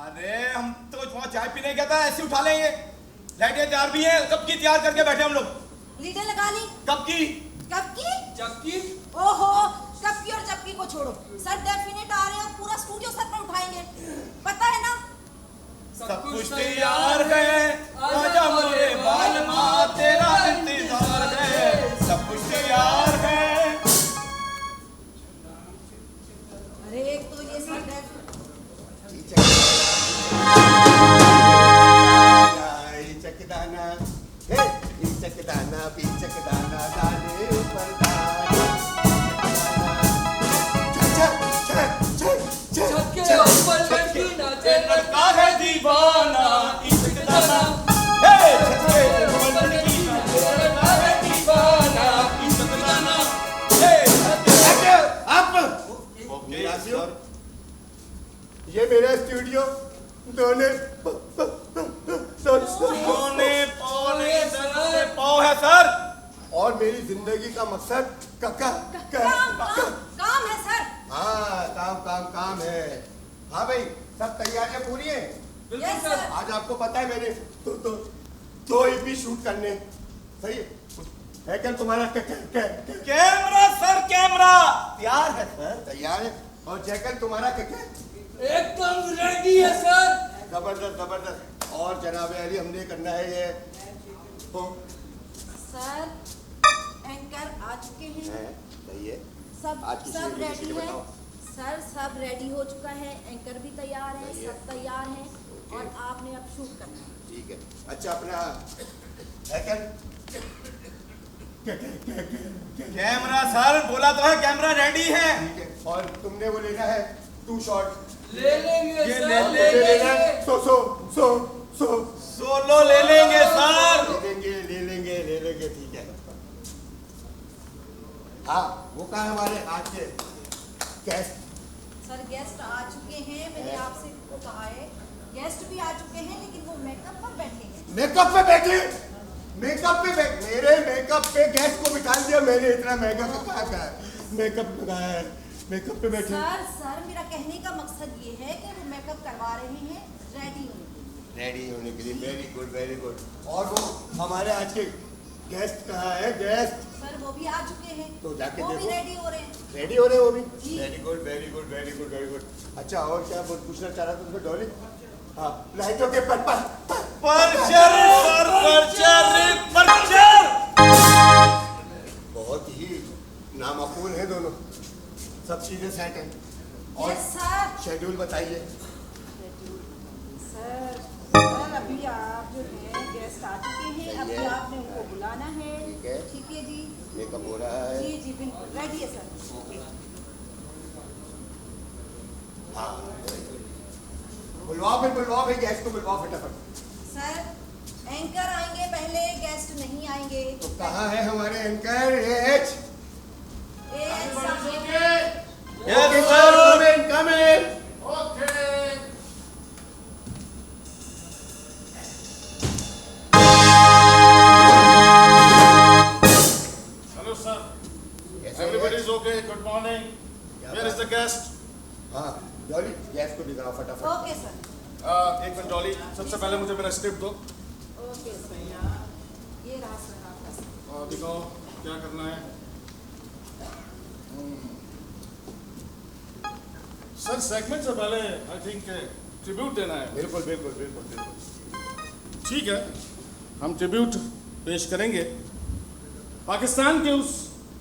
अरे हम तो वहाँ चाय पीने गया था, ऐसे उठा लेंगे। लाइटें तैयार भी हैं, कब की तैयार करके बैठे हम लोग। लीडर लगा ली। कब की? कब की? जब की। ओहो, कब की और जब की को छोड़ो, सर डेफिनेट आ रहे हैं और पूरा स्टूडियो सर पर उठाएंगे, पता है ना। सब कुछ तैयार है, आजा मेरे बालमा, तेरा इंतजार है। सब कुछ तैयार है। अरे एक तो ये सर चकदाना, चकदाना, चकदाना, डाले ऊपर डाले। छक्के ऊपर लड़की नाचे, लड़का है दीवाना, चकदाना। हे छक्के ऊपर लड़की नाचे, लड़का है दीवाना, चकदाना। हे आप ये मेरा स्टूडियो दोने पाव है सर। और मेरी जिंदगी का मकसद काम है सर। हाँ, काम है। हाँ भाई, सब तैयारियां पूरी है। Yes sir. आज आपको पता है मैंने दो ईपी शूट करने, सही है क्या? तुम्हारा कैमरा सर, कैमरा तैयार है सर। तैयार है। और जैकल तुम्हारा एकदम रेडी है सर। जबरदस्त। और जनाब अली, हमने करना है ये सर एंकर आ चुके हैं। सही है। सब आज की सब शेड्यूल रेडी किसी है बताओ। सर, सब रेडी हो चुका है, एंकर भी तैयार है, सब तैयार है और आपने अब शूट करना है। ठीक है। अच्छा, अपना कैमरा सर, बोला तो है कैमरा रेडी है। ठीक है। और तुमने वो लेना है 2 शॉट। ले लेंगे ये सर, ले ले लेना लेंगे। है सोलो ले लेंगे सर। ले लेंगे। ठीक है। हाँ, वो कहा हमारे आज के गेस्ट। सर गेस्ट आ चुके हैं, मैंने आपसे कहा है गेस्ट भी आ चुके हैं, लेकिन वो मेकअप पर बैठे हैं। मेरे मेकअप पे गेस्ट को बिठा दिया मैंने। इतना मेकअप कहा है, मेकअप लगाया है, मेकअप पे बैठे। सर मेरा कहने का मकसद ये है कि वो मेकअप करवा रहे हैं रेडी होने के लिए। Very good. और वो हमारे आज के गेस्ट कहाँ है? गेस्ट सर वो भी आ चुके हैं, तो जाके वो भी देखो। रेडी हो रहे हैं। रेडी हो रहे हैं वो भी। जी। Very good. अच्छा, और क्या पूछना चाह रहा था तुम्हें डॉली? हाँ, लाइटों के पर्चर। बहुत ही नामाकूल है दोनों, सब चीजें सेट हैं। और यस सर। शेड्यूल बताइए। सर अभी आप जो है गेस्ट आ चुके हैं, सही अभी है। आपने उनको बुलाना है। ठीक है जी। मेकअप हो रहा है। जी बिल्कुल रेडी है सर। हाँ, बुलवाओ भाई, गेस्ट को बुलवाओ फटाफट। सर एंकर आएंगे पहले, गेस्ट नहीं आएंगे। तो कहाँ है हमारे एंकर? एच yes sir. Come in. Hello, sir. Everybody is okay. Good morning. Where is the guest? हाँ, डॉली, गेस्ट को दिखाओ फटाफट। Okay sir. एक मिनट डॉली, सबसे पहले मुझे मेरा स्क्रिप्ट दो। ओके सर, ये रहा सर आपका। दिखाओ क्या करना है। सर सेगमेंट से पहले आई थिंक ट्रिब्यूट देना है। बिल्कुल। ठीक है, हम ट्रिब्यूट पेश करेंगे पाकिस्तान के उस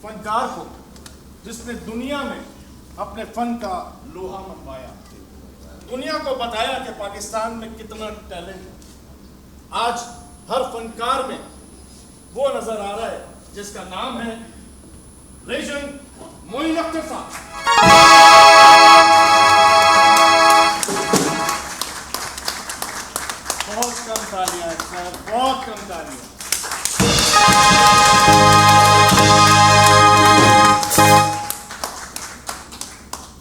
फनकार को जिसने दुनिया में अपने फन का लोहा मनवाया, दुनिया को बताया कि पाकिस्तान में कितना टैलेंट है। आज हर फनकार में वो नजर आ रहा है जिसका नाम है लेजेंड मोइन अख्तर साहब। बहुत कम तालियां सर, बहुत कम तालियां।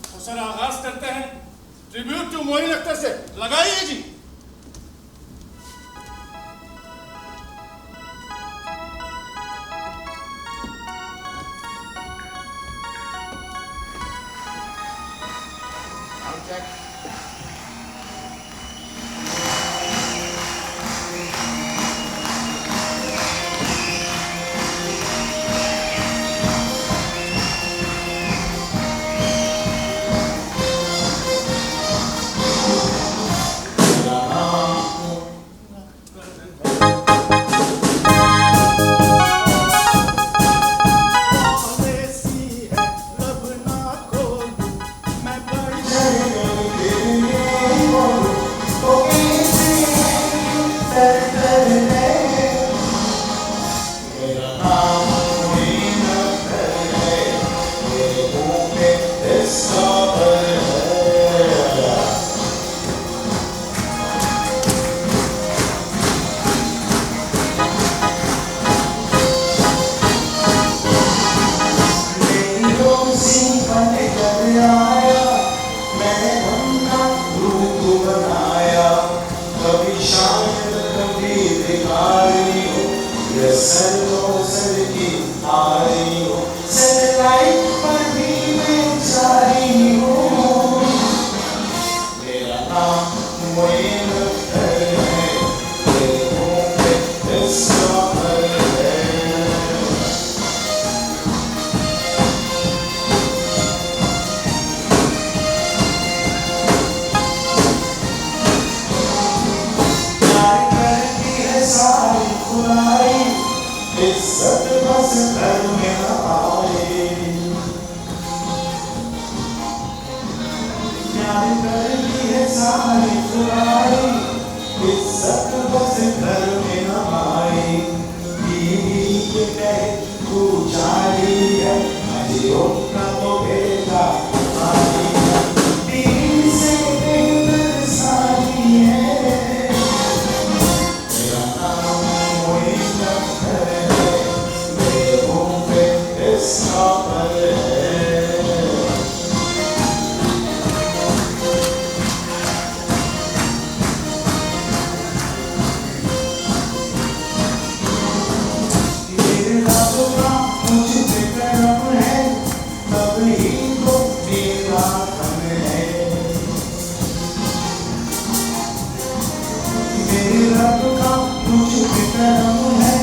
तो सर आगाज करते हैं ट्रिब्यूट टू मोइन अख्तर से। लगाइए जी। शायद कभी भिखारी हो, ये सरों सर की हारी हो, सैटेलाइट पर भी मैं जारी हूँ। मेरा नाम मोइन अख्तर है, मेरे मुँह पे इसका भर है। प्यार करती है सारी खुदाई, इज्जत बस घर में न आए। प्यार करती है सारी खुदाई, इज्जत बस घर में न आए। बीवी के कहे तू जारी है, अजी उनका तो बेटा भारी है। बीवी से बेहतर सारी है। मेरा नाम मोइन अख्तर है, मेरे मुँह पे इसका भर है। मेरे रब का मुझ पे करम है, तभी तो मेरा धन है। मेरे रब का मुझ पे करम है,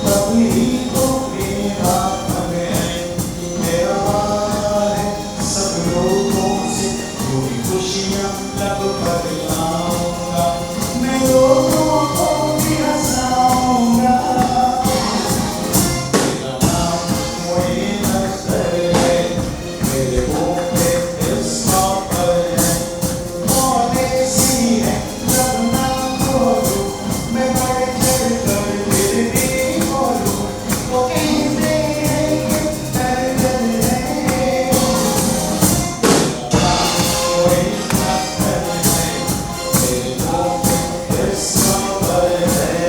तभी तो मेरा धन है। मेरा वादा है सब लोगों से पूरी खुशियाँ लब पर लाऊंगा, मैं लोगों को भी हंसाऊंगा। मेरा नाम मोइन अख्तर है, मेरे मुँह पे इसका भर है। मौत ऐसी है जब ना बोलूं, मैं बढ़ चढ़ कर फिर भी बोलूं। वो कहते हैं कि दर्द है। मेरा नाम मोइन अख्तर है, मेरे मुँह पे इसका भर है।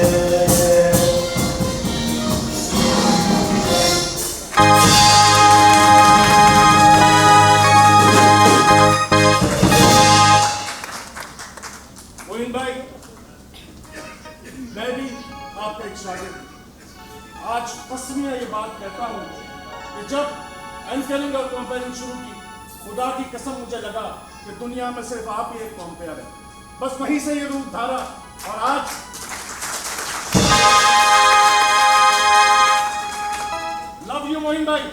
मोइन भाई, मैं भी आपका एक शागिर्द हूं। आज कसमिया ये बात कहता हूँ कि जब एंकरिंग और कंपेयरिंग शुरू की, खुदा की कसम मुझे लगा कि दुनिया में सिर्फ आप ही एक कंपेयर है। बस वहीं से ये रूप धारा और आज लव यू मोइन भाई।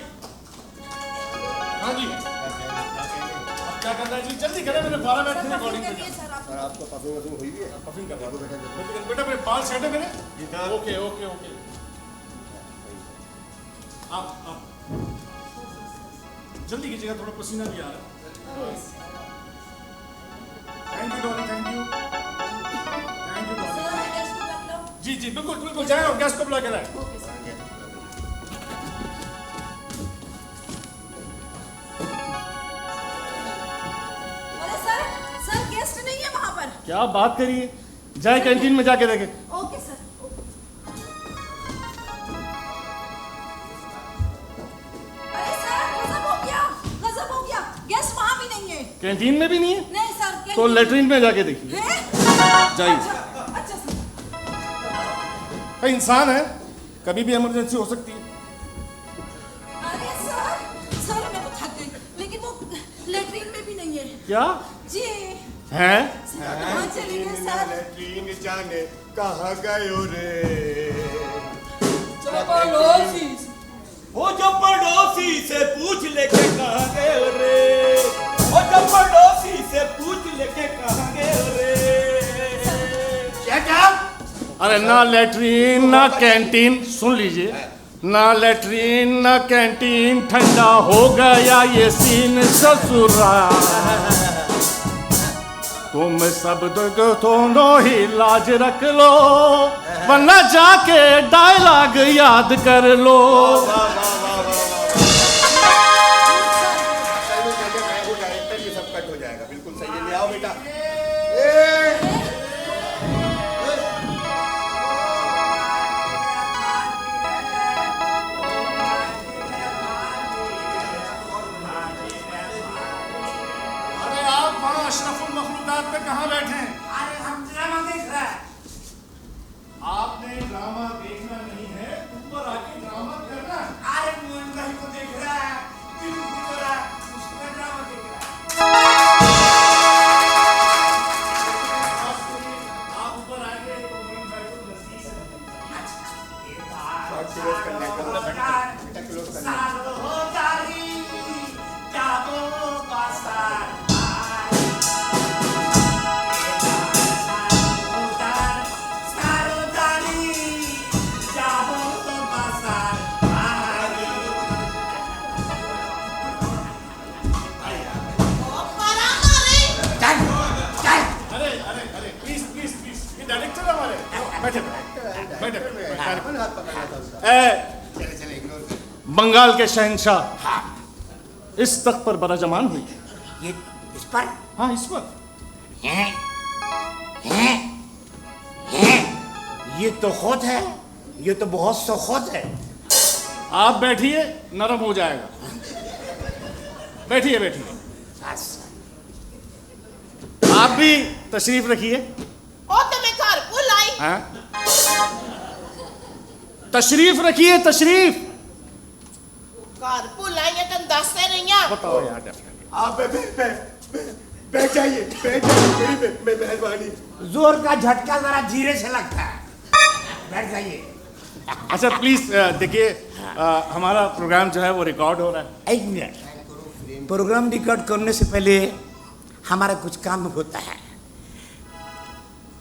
हाँ जी, अब क्या करना है जी? जल्दी करें, मैंने 12 मिनट की रिकॉर्डिंग करिए करनी है। सर आप। सर आपको पसंद वसंद हुई भी है? पफिंग कर रहा हूँ। बेटा मेरे बाल सेट है मेरे। Okay okay okay. आप जल्दी कीजिएगा, थोड़ा पसीना भी आ रहा है। Thank you Dolly, thank you Dolly. Sir gas को रख लो। जी जी बिल्कुल बिल्कुल, जाए और गैस को बुला के लाए। Okay sir. अरे सर गेस्ट नहीं है वहाँ पर। क्या बात करिए, जाए कैंटीन में जाके देखे। Okay sir. अरे सर गजब हो गया, गेस्ट वहाँ भी नहीं है। कैंटीन में भी नहीं है नहीं सर। तो लेटरिन में जाके देखिए। हैं? जाइए। अच्छा सर। भाई इंसान है, कभी भी इमरजेंसी हो सकती है। अरे सर मैं तो थक गई, लेकिन वो लेटरिन में भी नहीं है। क्या जी है? कहाँ चली गए सर? लैट्रीन जाने कहाँ गयो रे? चपड़ोसी वो जो पड़ोसी से पूछ लेके कहाँ गए हो रे? वो जो पड़ोसी से पूछ लेके कहाँ गए हो रे? क्या? अरे ना लेटरिन ना कैंटीन, सुन लीजिए, ना लेटरिन ना कैंटीन, ठंडा हो गया ये सीन ससुराल। तुम सब दोनों ही लाज रख लो, वरना जाके डायलॉग याद कर लो। मैं हूँ डायरेक्टर, ये सब कट हो जाएगा। बिल्कुल सही है, ले आओ बेटा। अरे आप वहाँ अशरफुल मखलूकात पे कहाँ बैठे हैं? अरे हम ड्रामा देख रहे हैं। आपने ड्रामा देखना नहीं है, ऊपर आके ड्रामा करना है। अरे मोहन भाई को देख रहा है, फिल्म की तरह उसका ड्रामा देख रहा है। आप ऊपर आगे तो मोहन भाई को नजदीक से अरे प्लीज प्लीज प्लीज, ये डायरेक्टर हमारे। बैठे बैठे चले चले इग्नोर कर। बंगाल के शहंशाह इस तख्त पर बराजमान हुई। ये इस पर हाँ, इस पर हैं ये तो खुद है, ये तो बहुत सो खुद है। आप बैठिए, नरम हो जाएगा। बैठिए बैठिए। आप भी तशरीफ रखिए। हाँ? तशरीफ रखिए, तशरीफ। बताओ यार, डेफिनेटली। आप बैठ जाइए, मेरी मेहरबानी। जोर का झटका जरा धीरे से लगता है, बैठ जाइए। अच्छा प्लीज देखिए, हमारा प्रोग्राम जो है वो रिकॉर्ड हो रहा है। एक मिनट, प्रोग्राम रिकॉर्ड करने से पहले हमारा कुछ काम होता है।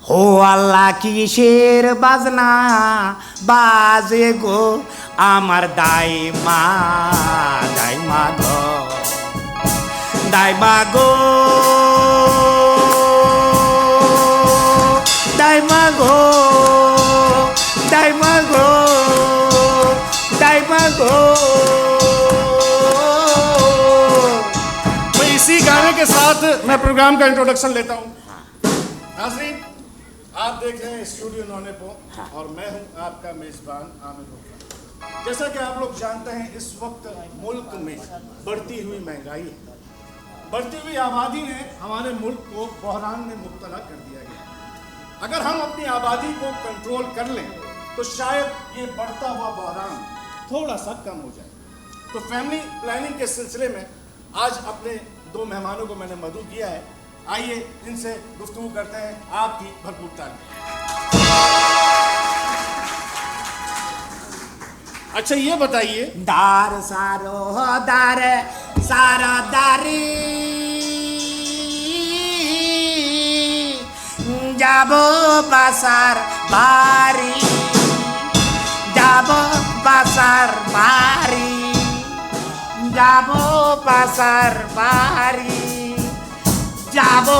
हो अल्लाह की शेर बाजना बाजे गो आमर दाइमा दाइमा गो दाइमा गो दाइमा गो दाइमा गो दाइमा गो। तो इसी गाने के साथ मैं प्रोग्राम का इंट्रोडक्शन लेता हूँ। नाज़रीन, आप देख रहे हैं स्टूडियो नौने पो और मैं हूं आपका मेजबान आमिर रोका। जैसा कि आप लोग जानते हैं, इस वक्त मुल्क में बढ़ती हुई महंगाई है, बढ़ती हुई आबादी ने हमारे मुल्क को बहरान में मुब्तला कर दिया गया। अगर हम अपनी आबादी को कंट्रोल कर लें तो शायद ये बढ़ता हुआ बहरान थोड़ा सा कम हो जाए। तो फैमिली प्लानिंग के सिलसिले में आज अपने दो मेहमानों को मैंने मदऊ किया है। आइए इनसे गुफ्तगू करते हैं। आपकी भरपूर तारीफ। अच्छा ये बताइए, दार सारो दार सारा दारी जाबो बासार बारी जाबो बासार बारी जाबो बासार बारी जाबो।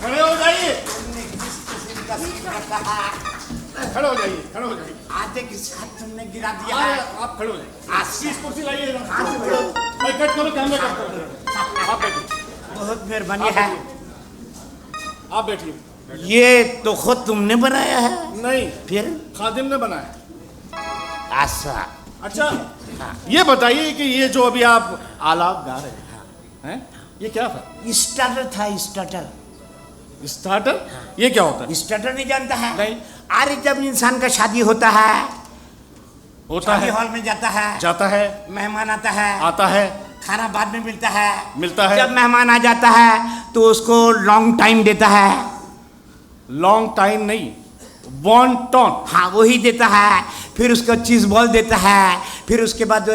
खड़े हो जाइए, खड़े हो जाइए, खड़े हो जाइए। आधे के साथ तुमने गिरा दिया अरे, है। आप खड़े हो जाइए। प्लीज कुर्सी लाइए। भाई कट करो, कैमरा कट करो। आप बैठिए, बहुत मेहरबानी है। आप बैठिए। ये तो खुद तुमने बनाया है? नहीं, फिर खादिम ने बनाया। ऐसा? अच्छा ये बताइए कि ये जो अभी आप आलाप गा रहे हैं, ये क्या था? स्टार्टर था, स्टार्टर। स्टार्टर? ये क्या होता है? स्टार्टर नहीं जानता है? नहीं। अरे जब इंसान का शादी होता है, होता शादी है, हॉल में जाता है, जाता है, मेहमान आता है, आता है, खाना बाद में मिलता है, मिलता है। जब मेहमान आ जाता है तो उसको लॉन्ग टाइम देता है। लॉन्ग टाइम नहीं, वॉन्टॉन। हाँ वही देता है। फिर उसको चीज़ बॉल देता है, फिर उसके बाद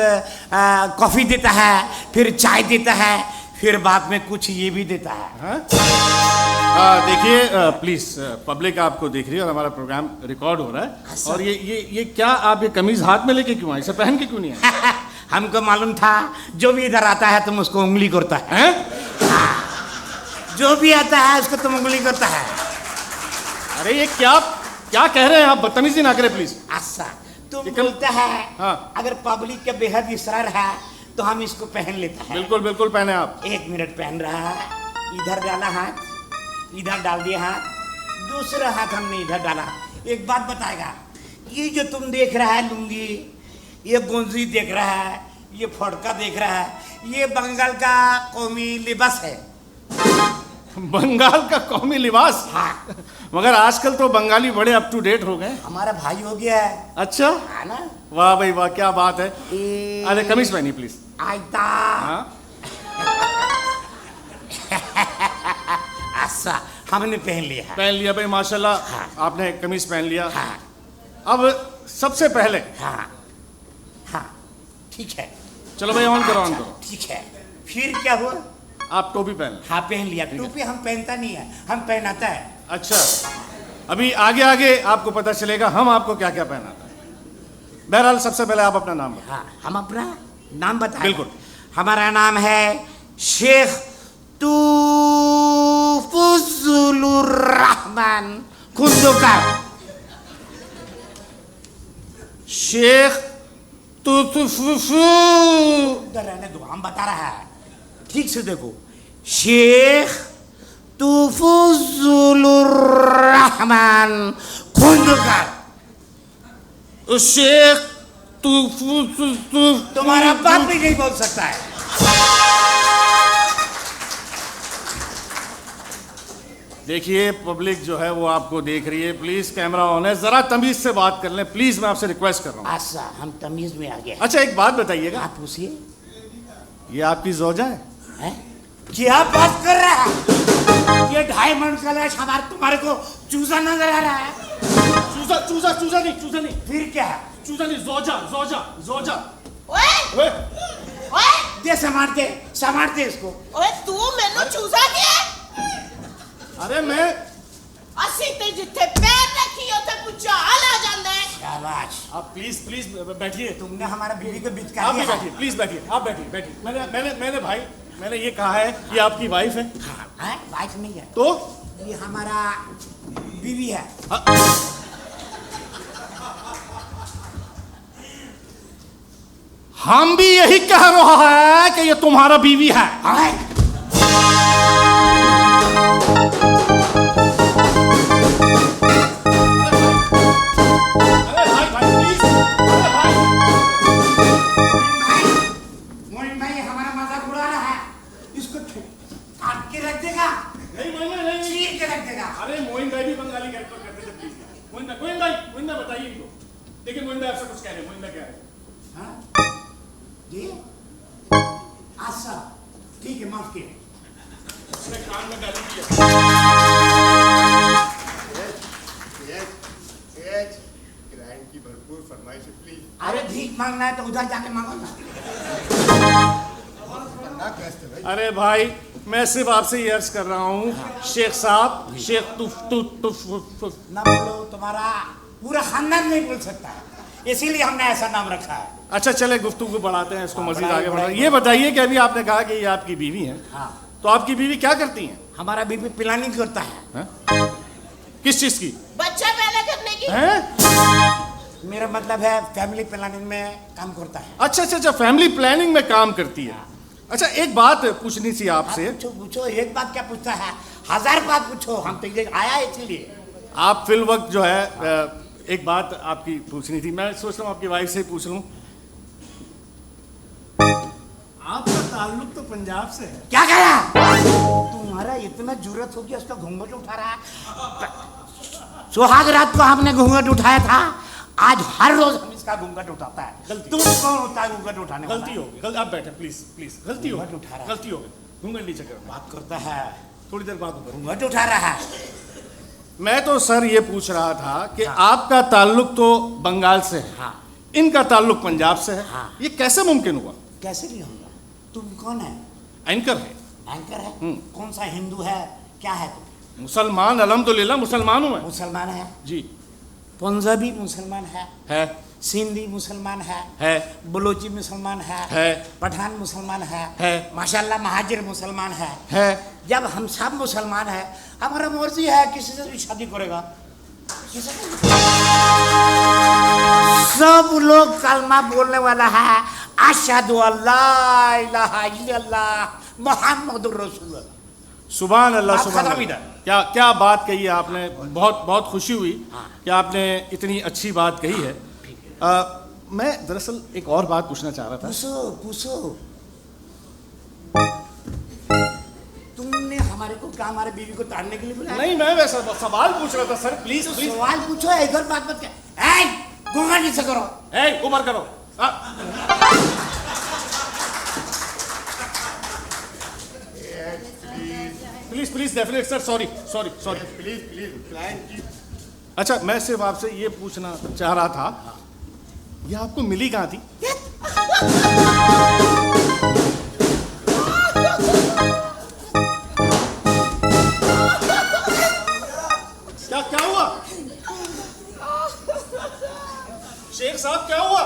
कॉफ़ी देता है, फिर चाय देता है, फिर बाद में कुछ ये भी देता है। देखिए प्लीज, पब्लिक आपको देख रही है और हमारा प्रोग्राम रिकॉर्ड हो रहा है। और ये क्या आप ये कमीज हाथ में लेके क्यों आए? इसे पहन के क्यों नहीं आए? हमको मालूम था जो भी इधर आता है तुम उसको उंगली करता है। जो भी आता है उसको तुम उंगली करता है। अरे ये क्या क्या कह रहे हैं आप? बदतमीजी ना करें प्लीज। अच्छा तुम बोलता है हाँ। अगर पब्लिक का बेहद इसरार है तो हम इसको पहन लेता है। बिल्कुल बिल्कुल पहने आप। 1 मिनट पहन रहा है, इधर डाला हाथ, इधर डाल दिया हाथ, दूसरा हाथ हमने इधर डाला। एक बात बताएगा, ये जो तुम देख रहा है लुंगी, ये गुंजी देख रहा है, ये फड़का देख रहा है, ये बंगाल का कौमी लिबास है। बंगाल का कौमी लिबास। हाँ। मगर आजकल तो बंगाली बड़े अप टू डेट हो गए। हमारा भाई हो गया है। अच्छा, है ना? वाह भाई वाह, क्या बात है। ए- अरे कमीज पहनिए प्लीज। आयता। हाँ, अच्छा, हमने पहन लिया है। पहन लिया भाई, माशाल्लाह। हाँ। आपने कमीज पहन लिया। हाँ अब सबसे पहले हाँ हाँ, ठीक है। चलो भाई, ऑन करो, ऑन करो। ठीक है, फिर क्या हुआ? आप टोपी पहन। हाँ पहन लिया। टोपी हम पहनता नहीं है, हम पहनाता है। अच्छा, अभी आगे आगे आपको पता चलेगा हम आपको क्या क्या पहनाता है। बहरहाल सबसे पहले आप अपना नाम बताओ। हाँ, हम अपना नाम बताएं। बिल्कुल। हमारा नाम है शेख तूफुजुलुर रहमान खुंदुकर। शेख उधर रहने दो, हम बता रहा है। ठीक से देखो, शेख तूफुजुलुर रहमान खुंदुकर। शेख तुम्हारा बाप भी नहीं बोल सकता है। देखिए, पब्लिक जो है वो आपको देख रही है। प्लीज कैमरा ऑन है, जरा तमीज से बात कर लें प्लीज, मैं आपसे रिक्वेस्ट कर रहा हूँ। अच्छा, हम तमीज में आ गए। अच्छा, एक बात बताइएगा, आप पूछिए। ये आपकी जोजा है? हैं? क्या बात कर रहा है? ये 2.5 मन का लाश हमारे तुम्हारे को चूजा नजर आ रहा है? चूजा चूजा चूजा नहीं, चूजा नहीं, फिर क्या है? चूजा नहीं, जोजा जोजा जोजा। ओए ओए, ओए दे, समार दे इसको। ओए तू मैनू चूजा के अरे मैं ਅਸੀਂ ਤੇ ਜਿੱਥੇ ਪੈਰ ਰੱਖੀ ਉੱਥੇ ਭੁਚਾਲ ਆ ਜਾਂਦਾ ਹੈ। शाबाश। आप प्लीज प्लीज बैठिए। तुमने हमारा बीवी को बीच आप कर भी दिया। बैठिए, प्लीज बैठिए, आप बैठिए बैठिए। मैंने भाई, मैंने ये कहा है कि आपकी वाइफ है, हाँ, वाइफ नहीं है, तो ये हमारा बीवी है। हम भी यही कह रहा है कि ये तुम्हारा बीवी है। हाँ? अरे भाई भाई प्लीज, अरे भाई। मोइन भाई हमारा मजाक उड़ा रहा है। इसको काट के रख देगा, नहीं नहीं, चीर के रख देगा। अरे मोइन भाई भी बंगाली कैरेक्टर करते थे, प्लीज। मोइन भाई बताइए इनको। देखिए मोइन भाई आपसे कुछ कह रहे हैं, मोइन भाई कह रहे हैं। हाँ? जी? अच्छा, ठीक है, माफ किया। उसने कान में गाली दिया। क्लाइंट की भरपूर फरमाइश है, प्लीज। अरे भीख मांगना है तो उधर जाके मांगो ना। खतरनाक व्यस्त है भाई। अरे भाई, मैं सिर्फ आपसे ये अर्ज कर रहा हूँ, शेख साहब, शेख तुफ ना बोलो, तुम्हारा पूरा खानदान नहीं बोल सकता है, इसीलिए हमने ऐसा नाम रखा है। अच्छा चले, गुफ्तगू बढ़ाते हैं इसको, मजीद बढ़ाइए, आगे बढ़ाइए। बढ़ाइए। ये बताइए कि अभी आपने कहा कि ये आपकी बीवी है, हाँ, तो आपकी बीवी क्या करती हैं? हमारा बीबी प्लानिंग करता है। हैं? किस चीज की? बच्चा पैदा करने की। हैं? मेरा मतलब है फैमिली प्लानिंग में काम करता है। अच्छा अच्छा अच्छा, फैमिली प्लानिंग में काम करती है। अच्छा, एक बात पूछनी थी आपसे। पूछो पूछो, एक बात क्या पूछता है, 1000 बात पूछो, हम तो ये आया इसलिए। आप फिल वक्त जो है एक बात आपकी पूछनी थी, मैं सोच रहा हूँ आपकी वाइफ से पूछ लूँ। आपका ताल्लुक तो पंजाब से है। क्या करा? तुम्हारा इतना जरूरत हो गया, उसका घूंघट उठा रहा है। सुहाग रात को हमने घूंघट उठाया था, आज हर रोज हम इसका घूंघट उठाता है। तुम कौन होता है घूंघट उठाने वाला? गलती हो गई, आप बैठे प्लीज प्लीज, गलती हो घूंघट उठा रहा है। गलती हो गई, घूंघट नीचे करो। बात करता है, थोड़ी देर बाद करो। घूंघट उठा रहा है। मैं तो सर ये पूछ रहा था कि आपका ताल्लुक तो बंगाल से है, हाँ, इनका ताल्लुक पंजाब से है, हाँ। ये कैसे मुमकिन हुआ? कैसे नहीं होगा? तुम कौन है? एंकर है, एंकर है? कौन सा हिंदू है, क्या है तुम? मुसलमान, अल्हम्दुलिल्लाह मुसलमान हूं मैं। मुसलमान है? जी पंजाबी मुसलमान है, सिंधी मुसलमान है, बलोची मुसलमान है, पठान मुसलमान है, माशाल्लाह महाजिर मुसलमान है। है। जब हम सब मुसलमान है, हमारा मर्जी है किसी से भी शादी करेगा, किसी से। सब लोग कलमा बोलने वाला है, अशहदु अल्ला इलाहा इल्लल्लाह मुहम्मदुर रसूलुल्लाह। सुभान अल्लाह, बात सुभान खत्म अल्लाह। इधर। क्या क्या बात कही है आपने, बहुत बहुत खुशी हुई कि आपने इतनी अच्छी बात कही है। मैं दरअसल एक और बात पूछना चाह रहा था। पूछो पूछो। तुमने हमारे को क्या हमारे बीवी को ताड़ने के लिए बुलाया? नहीं, मैं वैसा सवाल पूछ रहा था सर, प्लीज प्लीज। सवाल पूछो, इधर बात मत कर। घूंघट नीचे करो। ऊपर करो। Please please definite sir, sorry sorry sorry, please please plan की। अच्छा, मैं सिर्फ आपसे ये पूछना चाह रहा था, ये आपको मिली कहाँ थी? क्या क्या हुआ शेख साहब, क्या हुआ?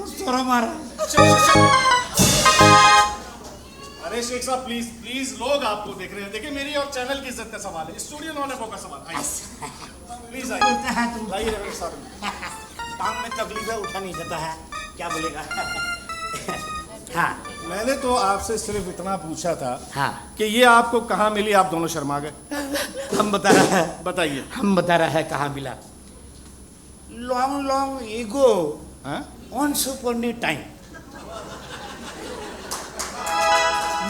सोरा मारा। अरे शेख साहब प्लीज प्लीज, लोग आपको देख रहे हैं। देखिए, मेरी और चैनल की इज्जत का सवाल है, स्टूडियो नॉन का सवाल। आइए प्लीज, आइए लाइए रवि साहब। टांग में तकलीफ है, उठा नहीं जाता है, क्या बोलेगा? हाँ मैंने तो आपसे सिर्फ इतना पूछा था हाँ कि ये आपको कहाँ मिली, आप दोनों शर्मा गए। हम बता रहे हैं, बताइए। हम बता रहे हैं कहाँ मिला। Long long ego once upon a time,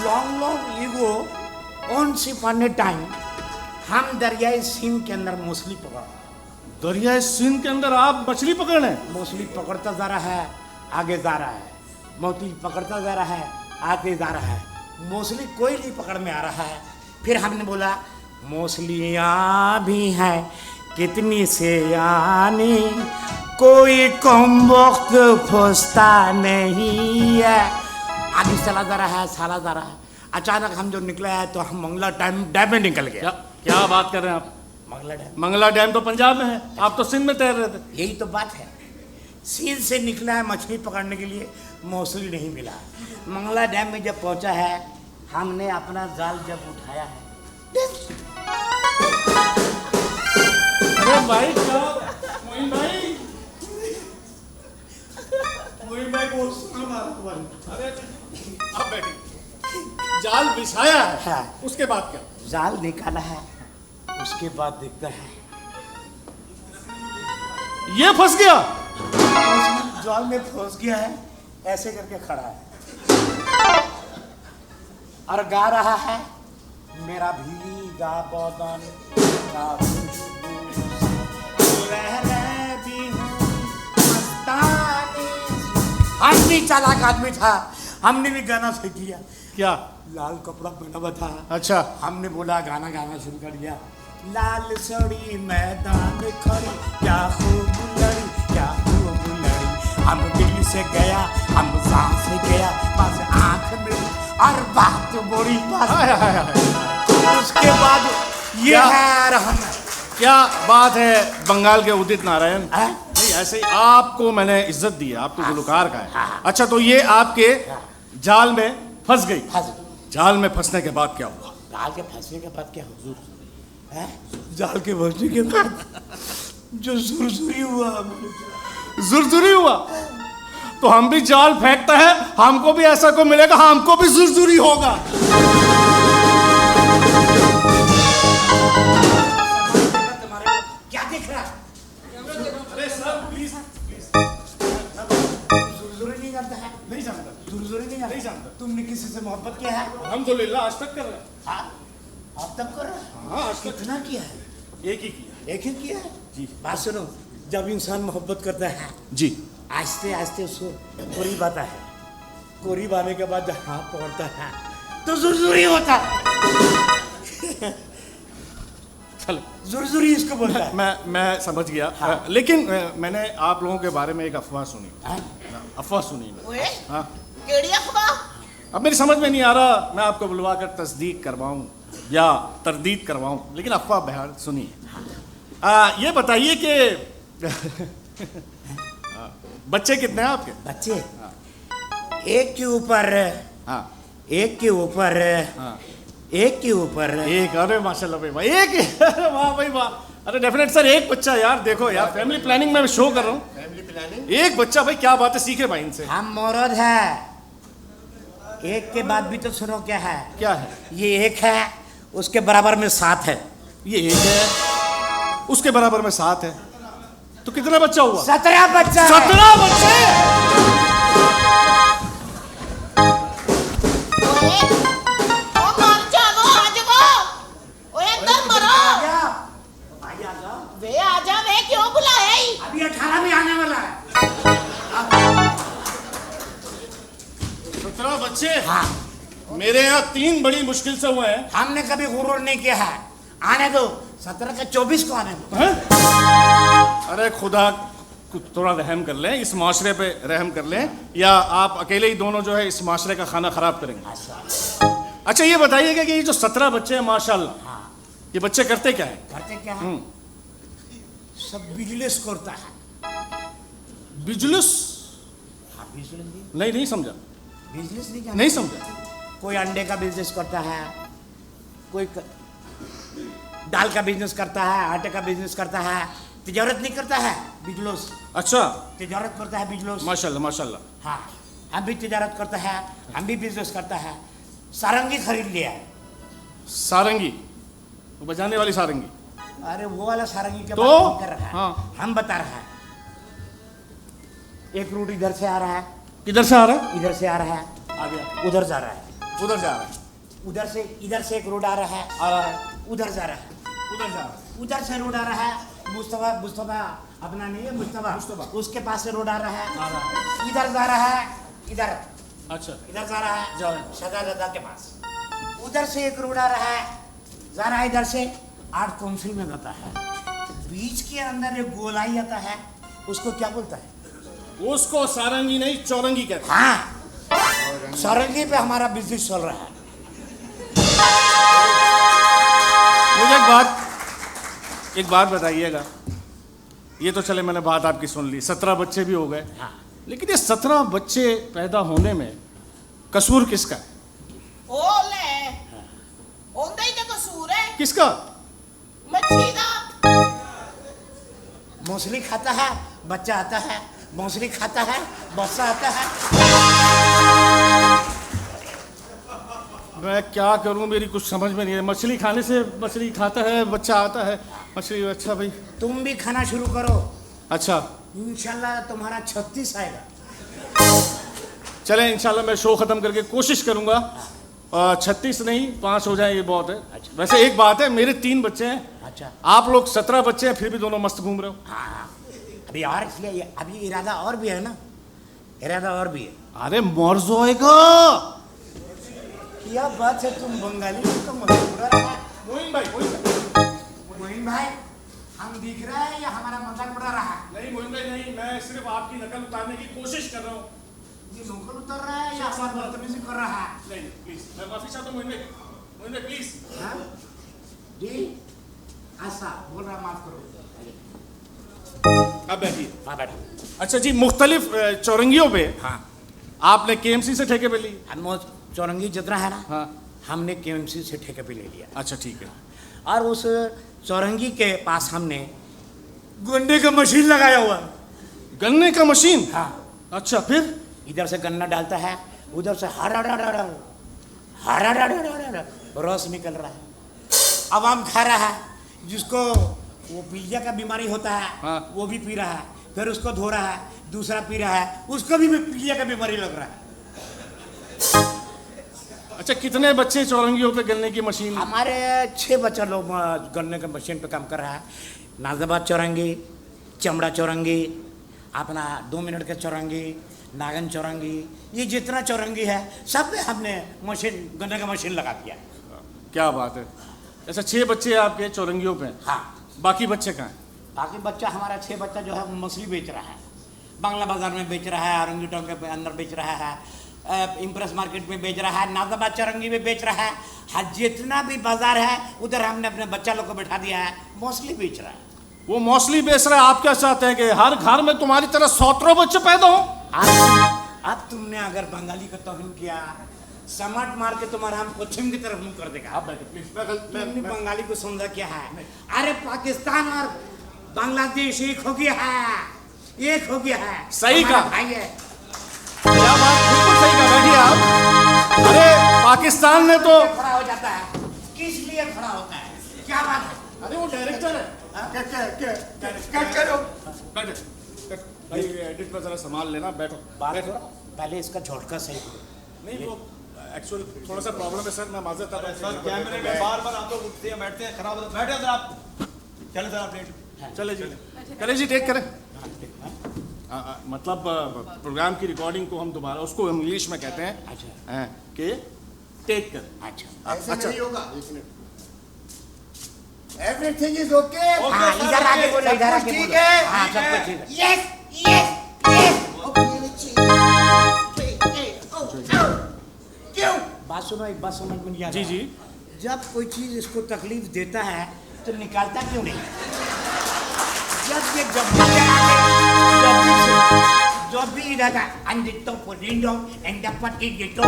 long long ego once upon a time, हम दरियाई सिंध के अंदर मछली पकड़। दरिया सिंध के अंदर आप मछली पकड़ रहे हैं? मछली पकड़ता जा रहा है, आगे जा रहा है, मोती पकड़ता जा रहा है, आगे जा रहा है, मछली कोई नहीं पकड़ में आ रहा है। फिर हमने बोला मछलियाँ भी हैं कितनी से आनी, कोई कम वक्त फंसता नहीं है। आगे चला जा रहा है, साला जा रहा है। अचानक हम जो निकले हैं तो हम मंगला डैम में निकल गए। क्या बात कर रहे हैं आप? मंगला डैम तो पंजाब में है, आप तो सिंध में तैर रहे थे। यही तो बात है, सिंध से निकला है मछली पकड़ने के लिए, मछली नहीं मिला। मंगला डैम में जब पहुंचा है, हमने अपना जाल जब उठाया है, अरे भाई क्या मोइन भाई, अरे आप बैठिए। जाल बिछाया है, हाँ। उसके बाद क्या? जाल निकाला है, उसके बाद देखता है ये फंस गया। जाल में फंस गया है, ऐसे करके खड़ा है और गा रहा है, मेरा भीगा बदन का भी हूँ मस्तानी। आदमी चालाक आदमी था, हमने भी गाना सीख लिया। क्या? लाल कपड़ा पहना हुआ था। अच्छा, हमने बोला गाना गाना शुरू कर दिया। लाल सड़ी मैदान खड़ी, क्या खूब लड़ी, क्या खूब लड़ी। हम दिल से गया, हम सांस से गया, बस आंख में और बात बड़ी बात। उसके बाद ये क्या? है रहन। क्या बात है बंगाल के उदित नारायण। हैं? नहीं, ऐसे ही आपको मैंने इज्जत दी है, आपको गुलकार का है। अच्छा, तो ये आपके जाल में फंस गई। जाल में फंसने के बाद क्या हुआ? जाल के फंसने के बाद क्या हुजूर है? जाल के फंसने के बाद जो सुरसुरी हुआ, जुरजुरी हुआ। तो हम भी जाल फेंकते हैं, हमको भी ऐसा को मिलेगा, हमको भी जुरजुरी होगा। क्या देख रहा है? अरे सर प्लीज प्लीज। सुरसुरी नहीं जानता है? नहीं जानता, सुरसुरी नहीं नहीं जानता। तुमने किसी से मोहब्बत किया है? अल्हम्दुलिल्लाह आज तक कर रहे हैं। हाँ, अब तक कर रहा है? हाँ, आज तक कितना किया है? एक ही किया। एक ही किया है? जी। बात सुनो, जब इंसान मोहब्बत करता है, जी। आहिस्ते आहिस्ते उसको कोरीब आता है, कोरीब आने के बाद जब हाथ पकड़ता है तो जुरजुरी होता है। चलो, जुरजुरी इसको बोलता है। मैं समझ गया। हाँ। लेकिन मैंने आप लोगों के बारे में एक अफवाह सुनी। हाँ? अफवाह सुनी मैं। ओए हाँ, केड़ी अखबार? अब मेरी समझ में नहीं आ रहा, मैं आपको बुलवा कर तस्दीक करवाऊं या तरदीद करवाऊं, लेकिन अफवाह बहर सुनी। ये बताइए कि बच्चे कितने हैं आपके? बच्चे एक के ऊपर, हाँ एक के ऊपर, हाँ, एक के ऊपर एक। अरे माशाल्लाह भाई, वाह, एक। अरे वाह भाई वाह। अरे डेफिनेट सर, एक बच्चा यार, देखो यार, फैमिली प्लानिंग में शो कर रहा हूँ। Family planning. एक बच्चा भाई, क्या बात है, सीखे भाई इनसे। हम मौरद है। एक के बाद भी तो सुनो क्या है। क्या है? ये एक है, उसके बराबर में 7 है। ये एक है, उसके बराबर में 7 है, तो कितना बच्चा हुआ? 17 बच्चा है। 17 बच्चे। ओए ओ मर जानो, 17 बच्चे? हाँ, मेरे यहाँ 3 बड़ी मुश्किल से हुए हैं। हमने कभी गुरूर नहीं किया है। आने दो, 17 के 24 को आने दो। हैं? अरे खुदा कुछ थोड़ा रहम कर लें, इस माशरे पे रहम कर लें, या आप अकेले ही दोनों जो है इस माशरे का खाना खराब करेंगे। अच्छा ये बताइएगा कि ये जो 17 बच्चे हैं माशाल्लाह, हाँ, ये बच्चे करते क्या है? करते क्या है? सब बिजनेस करता है। बिजनेस? हाँ, बिजनेस नहीं समझा। बिजनेस नहीं नहीं समझा। कोई अंडे का बिजनेस करता है, कोई दाल का बिजनेस करता है, आटे का बिजनेस करता है, तिजारत नहीं करता है, बिजनेस। अच्छा, तिजारत करता है, बिजनेस। माशाल्लाह माशाल्लाह। हाँ, हम भी तिजारत करता है, हम भी बिजनेस करता है। सारंगी खरीद लिया है। सारंगी? वो बजाने वाली सारंगी? अरे वो वाला सारंगी के तो? बात नहीं कर रहा है। हाँ। हम बता रहा है, एक रूट इधर से आ रहा है, किधर से आ रहा है? इधर से आ रहा है, आ गया। उधर जा रहा है, उधर जा रहा है, उधर से इधर से एक रोड आ रहा है, आ रहा है, उधर जा रहा है, उधर जा रहा है। उधर से रोड आ रहा है। मुस्तफा अपना नहीं है, मुस्तफा उसके पास से रोड आ रहा है, आ रहा है। इधर जा रहा है, इधर अच्छा, इधर जा रहा है, जाओ। सदा के पास। उधर से एक रोड आ रहा है, जा रहा है इधर से, 8 काउंसिल में जाता है। बीच के अंदर एक गोलाई आता है, उसको क्या बोलता है? उसको सारंगी नहीं चौरंगी कहते हैं। हाँ, सारंगी पे हमारा बिजनेस चल रहा है। मुझे एक बात बताइएगा, ये तो चले मैंने बात आपकी सुन ली, 17 बच्चे भी हो गए, हाँ, लेकिन ये 17 बच्चे पैदा होने में कसूर किसका है? ओले ओंदा ही तो कसूर है किसका? मच्छी दा। मौसली खाता है, बच्चा आता है, मौसली खाता है, बच्चा आता है। मैं क्या करूं, मेरी कुछ समझ में नहीं है। मछली खाने से मछली खाता है, बच्चा आता है, मछली। अच्छा भाई, तुम भी खाना शुरू करो, अच्छा इंशाल्लाह तुम्हारा 36 आएगा। चलें, इंशाल्लाह मैं शो ख़त्म करके कोशिश करूंगा। 36 नहीं, 5 हो जाए, ये बहुत है। अच्छा। वैसे एक बात है, मेरे 3 बच्चे हैं, अच्छा, आप लोग 17 बच्चे हैं, फिर भी दोनों मस्त घूम रहे हो। हाँ, अभी और इसलिए अभी इरादा और भी है ना, इरादा और भी है। अरे मर जाएगा। क्या बात है, तुम बंगाली हो तो मजाक उड़ा रहा है। मोइन भाई, मोइन भाई, हम दिख रहा है या हमारा मजाक उड़ा रहा है? नहीं मोइन भाई नहीं, मैं सिर्फ आपकी नकल उतारने की कोशिश कर रहा हूँ। ये नौकर उतर रहा है या हमारा बदतमीजी कर रहा है? नहीं प्लीज, मैं माफी चाहता हूँ मोइन भाई प्लीज। हाँ? जी, ऐसा बोल रहा, माफ करो। अब बैठिए। हाँ बैठो। अच्छा जी, मुख्तलिफ चौरंगियों पे हाँ, आपने केएमसी से ठेके पे ली? हम चौरंगी जितना है ना, हाँ। हमने केएमसी से ठेके पे ले लिया। अच्छा ठीक है। और उस चौरंगी के पास हमने गन्ने का मशीन लगाया हुआ है। गन्ने का मशीन? हाँ, अच्छा, फिर? इधर से गन्ना डालता है, उधर से हरा रस निकल रहा है, आवाम खा रहा है। जिसको वो पीलिया का बीमारी होता है, हाँ। वो भी पी रहा है, फिर उसको धो रहा है, दूसरा पी रहा है, उसको भी पीलिया का बीमारी लग रहा है। अच्छा, कितने बच्चे चौरंगियों पे गन्ने की मशीन? हमारे 6 बच्चा लोग गन्ने के मशीन पे काम कर रहा है। नाजाबाद चौरंगी, चमड़ा चौरंगी, अपना 2 मिनट के चौरंगी, नागन चौरंगी, ये जितना चौरंगी है सब में हमने मशीन, गन्ने का मशीन लगा दिया। क्या बात है। अच्छा, 6 बच्चे आपके चौरंगियों पे? हाँ, बाकी बच्चे कहाँ हैं? बाकी बच्चा हमारा 6 बच्चा जो है वो मछली बेच रहा है, बांग्ला बाजार में बेच रहा है, औरंगी टोंक के अंदर बेच रहा है, इम्प्रेस मार्केट में बेच रहा है, नाजाबाद चौरंगी में बेच रहा है। हर जितना भी बाजार है उधर हमने अपने बच्चा लोग को बैठा दिया है, मछली बेच रहा है। वो मौसली बेच रहा है, आप क्या चाहते हैं कि हर घर में तुम्हारी तरह 17 बच्चे पैदा हो? अब तुमने अगर बंगाली का तौहीन किया, समाट मार के तुम्हारा हम पश्चिम की तरफ मुंह कर देगा। आप बैठे प्लीज। तुमने बंगाली को समझा क्या है? अरे पाकिस्तान और बांग्लादेश एक हो गया है, एक हो गया है। सही हमारा कहा। भाई है। क्या बात, बिल्कुल सही कहा। बैठिए आप। अरे पाकिस्तान ने तो खड़ा हो जाता है, किस लिए खड़ा होता है? क्या बात है? अरे वो डायरेक्टर है। बैठे भाई, एडिट में जरा संभाल लेना। बैठो। पहले इसका झटका सही करो। नहीं, वो एक्चुअल थोड़ा सा प्रॉब्लम है सर, मैं माजरत चाहता हूं। सर कैमरे में बार आप लोग उठते हैं, बैठते हैं, खराब होता है। बैठे सर आप, चले सर आप लेट। चले जी, करें जी, टेक करें। मतलब प्रोग्राम की रिकॉर्डिंग को हम दोबारा उसको हम इंग्लिश में कहते हैं अच्छा कि टेक कर। अच्छा ऐसे नहीं होगा। Everything is okay. हाँ इधर आगे बोलो, इधर आगे ठीक बोलो। है। हाँ सब कुछ ठीक है। यस क्यों? बात सुनो, एक बात समझ में नहीं आ रहा। जी जी। जब कोई चीज इसको तकलीफ देता है तो निकालता क्यों नहीं? जब ये जब भी इधर का अंडितो पोरिंडो एंडपति गेटो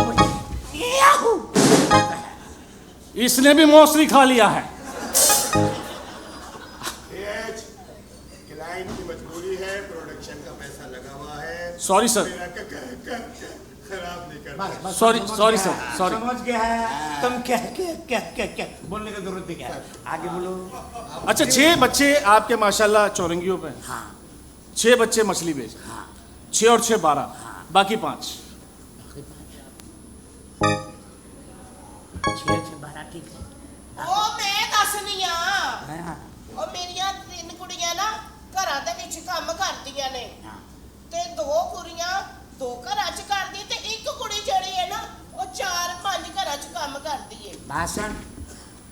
याहू इसने भी मौसरी खा लिया है। क्लाइंट की मजबूरी है, प्रोडक्शन का पैसा लगा हुआ है। सॉरी सर, मेरा खराब नहीं करना। Sorry sorry sir, sorry. समझ गया है तुम क्या क्या क्या क्या क्या बोलने की जरूरत नहीं है, आगे बोलो। अच्छा 6 बच्चे आपके माशाल्लाह चौरंगियों पे। हाँ 6 बच्चे मछली बेच। हाँ 6 और 6 12, बाकी 5। 6-12 ठीक है। ਉਹ ਮੈਂ ਦੱਸਨੀ ਆ हाँ ਉਹ ਮੇਰੀਆਂ 3 ਕੁੜੀਆਂ ਨਾ ਘਰਾਂ ਦੇ ਵਿੱਚ ਕੰਮ ਕਰਦੀਆਂ ਨੇ हाँ ਤੇ 2 ਕੁੜੀਆਂ 2 ਘਰਾਂ 'ਚ ਕਰਦੀ ਤੇ ਇੱਕ ਕੁੜੀ ਜਿਹੜੀ ਹੈ ਨਾ ਉਹ 4-5 ਘਰਾਂ 'ਚ ਕੰਮ ਕਰਦੀ ਹੈ। भाषण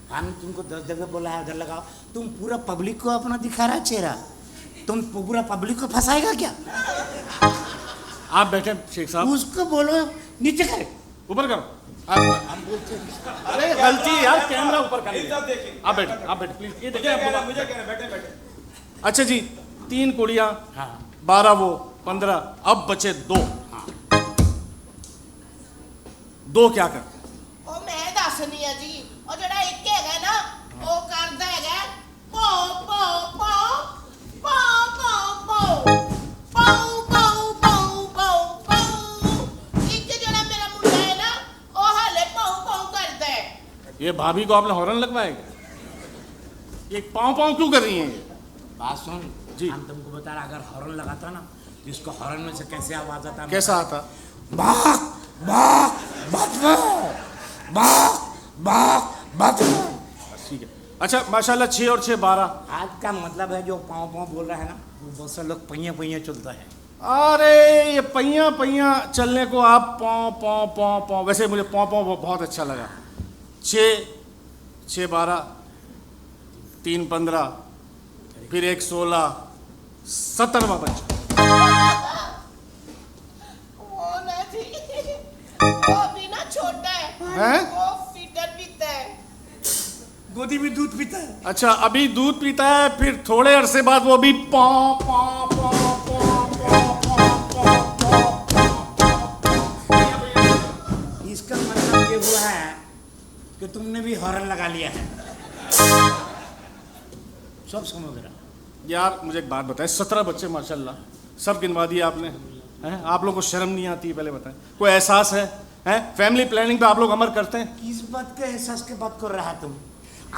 हम तुमको 10 जगह बोला है, उधर लगाओ। तुम पूरा पब्लिक को अपना दिखा रहा चेहरा, तुम पूरा पब्लिक को फंसाएगा क्या? आप बैठे शेख साहब, उसको बोलो नीचे करे। ऊपर करो। हम बोलते हैं अरे गलती है यार, कैमरा ऊपर कर ये सब देखें। आप बैठे प्लीज। ये देखिए मुझे आप कहना, बोलो। मुझे कहना, बैठे बैठे। अच्छा जी 3 कुड़ियाँ हाँ 12 वो 15, अब बचे 2। 2 क्या करते? ਉਹ ਮੈਂ ਦੱਸਨੀ ਆ ਜੀ ਉਹ ਜਿਹੜਾ ਇੱਕ ਹੈਗਾ ਨਾ ਉਹ ਕਰਦਾ ਹੈਗਾ ਪੋ ਪੋ ਪੋ ਪੋ ਪੋ ਪੋ ਪੋ ਪੋ ਪੋ ਪੋ ਇੱਕ ਜਿਹੜਾ ਮੇਰਾ ਮੁੰਡਾ ਹੈ ਨਾ ਉਹ ਹਾਲੇ ਪੋ ਪੋ ਕਰਦਾ ਹੈ। ये भाभी को आपने हॉर्न लगवाएगा? ये पाँव पाँव क्यों कर रही हैं ये? बात सुन जी। हम तुमको बता रहा, अगर हॉर्न लगाता ना तो इसको हॉर्न में से कैसे आवाज आता? कैसा आता? बाक बाक बाक बाक बाक बाक। ठीक है। अच्छा माशाल्लाह 6 और 6 12। आज का मतलब है जो पाँव पाँव बोल रहा है ना, वो बहुत से लोग पहिया पहिया चलता है। अरे ये पहिया पहिया चलने को आप पाँव पाँव पाँव पाँव, वैसे मुझे पाँव पाँव बहुत अच्छा लगा। 6 12, 3 15, फिर 1 16, 17वां बच्चा। ਉਹ ਨਾ ਜੀ ਉਹ ਵੀ ਨਾ ਛੋਟਾ ਹੈ हैं? ਉਹ ਫੀਡਰ ਪੀਤਾ है। गोदी में दूध पीता है। अच्छा अभी दूध पीता है, फिर थोड़े अरसे बाद वो भी पाँव पाँव पाँव पाँव पाँव पाँव पाँव। इसका मतलब ये हुआ है कि तुमने भी हॉर्न लगा लिया है। सब समझ रहा। यार मुझे एक बात बताएं, 17 बच्चे माशाल्लाह सब गिनवा दिए आपने हैं? आप लोगों को शर्म नहीं आती? पहले बताएं, कोई एहसास है? हैं? फैमिली प्लानिंग पे आप लोग अमल करते हैं? किस बात का एहसास के बात कर रहा है तुम?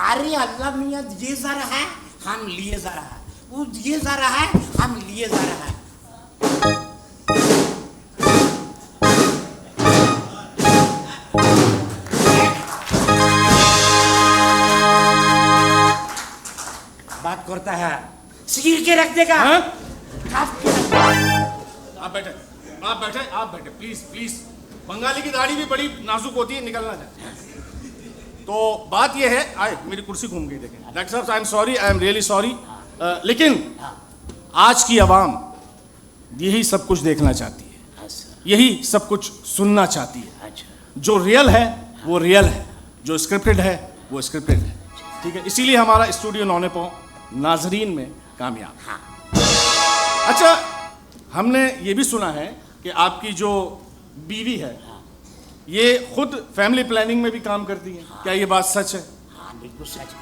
अरे अल्लाह मियाँ ये जा रहा है, हम लिए जा रहा है, वो ये जा रहा है, हम लिए जा रहा है। बात करता है सील के रख देगा। हैं? काट के रख देगा। आप बैठे, आप बैठे, आप बैठे, प्लीज प्लीज। बंगाली की दाढ़ी भी बड़ी नाजुक होती है, निकलना चाहिए। तो बात यह है, आए मेरी कुर्सी घूम गई, देखें डॉक्टर साहब, आई am sorry, I am really sorry, लेकिन आज की आवाम यही सब कुछ देखना चाहती है, अच्छा यही सब कुछ सुनना चाहती है। अच्छा जो रियल है वो रियल है, जो स्क्रिप्टेड है वो स्क्रिप्टेड है। ठीक है, इसीलिए हमारा स्टूडियो नौने पाँव नाजरीन में कामयाब। हाँ अच्छा हमने ये भी सुना है कि आपकी जो बीवी है ये खुद फैमिली प्लानिंग में भी काम करती है, क्या ये बात सच है? हाँ बिल्कुल सच है।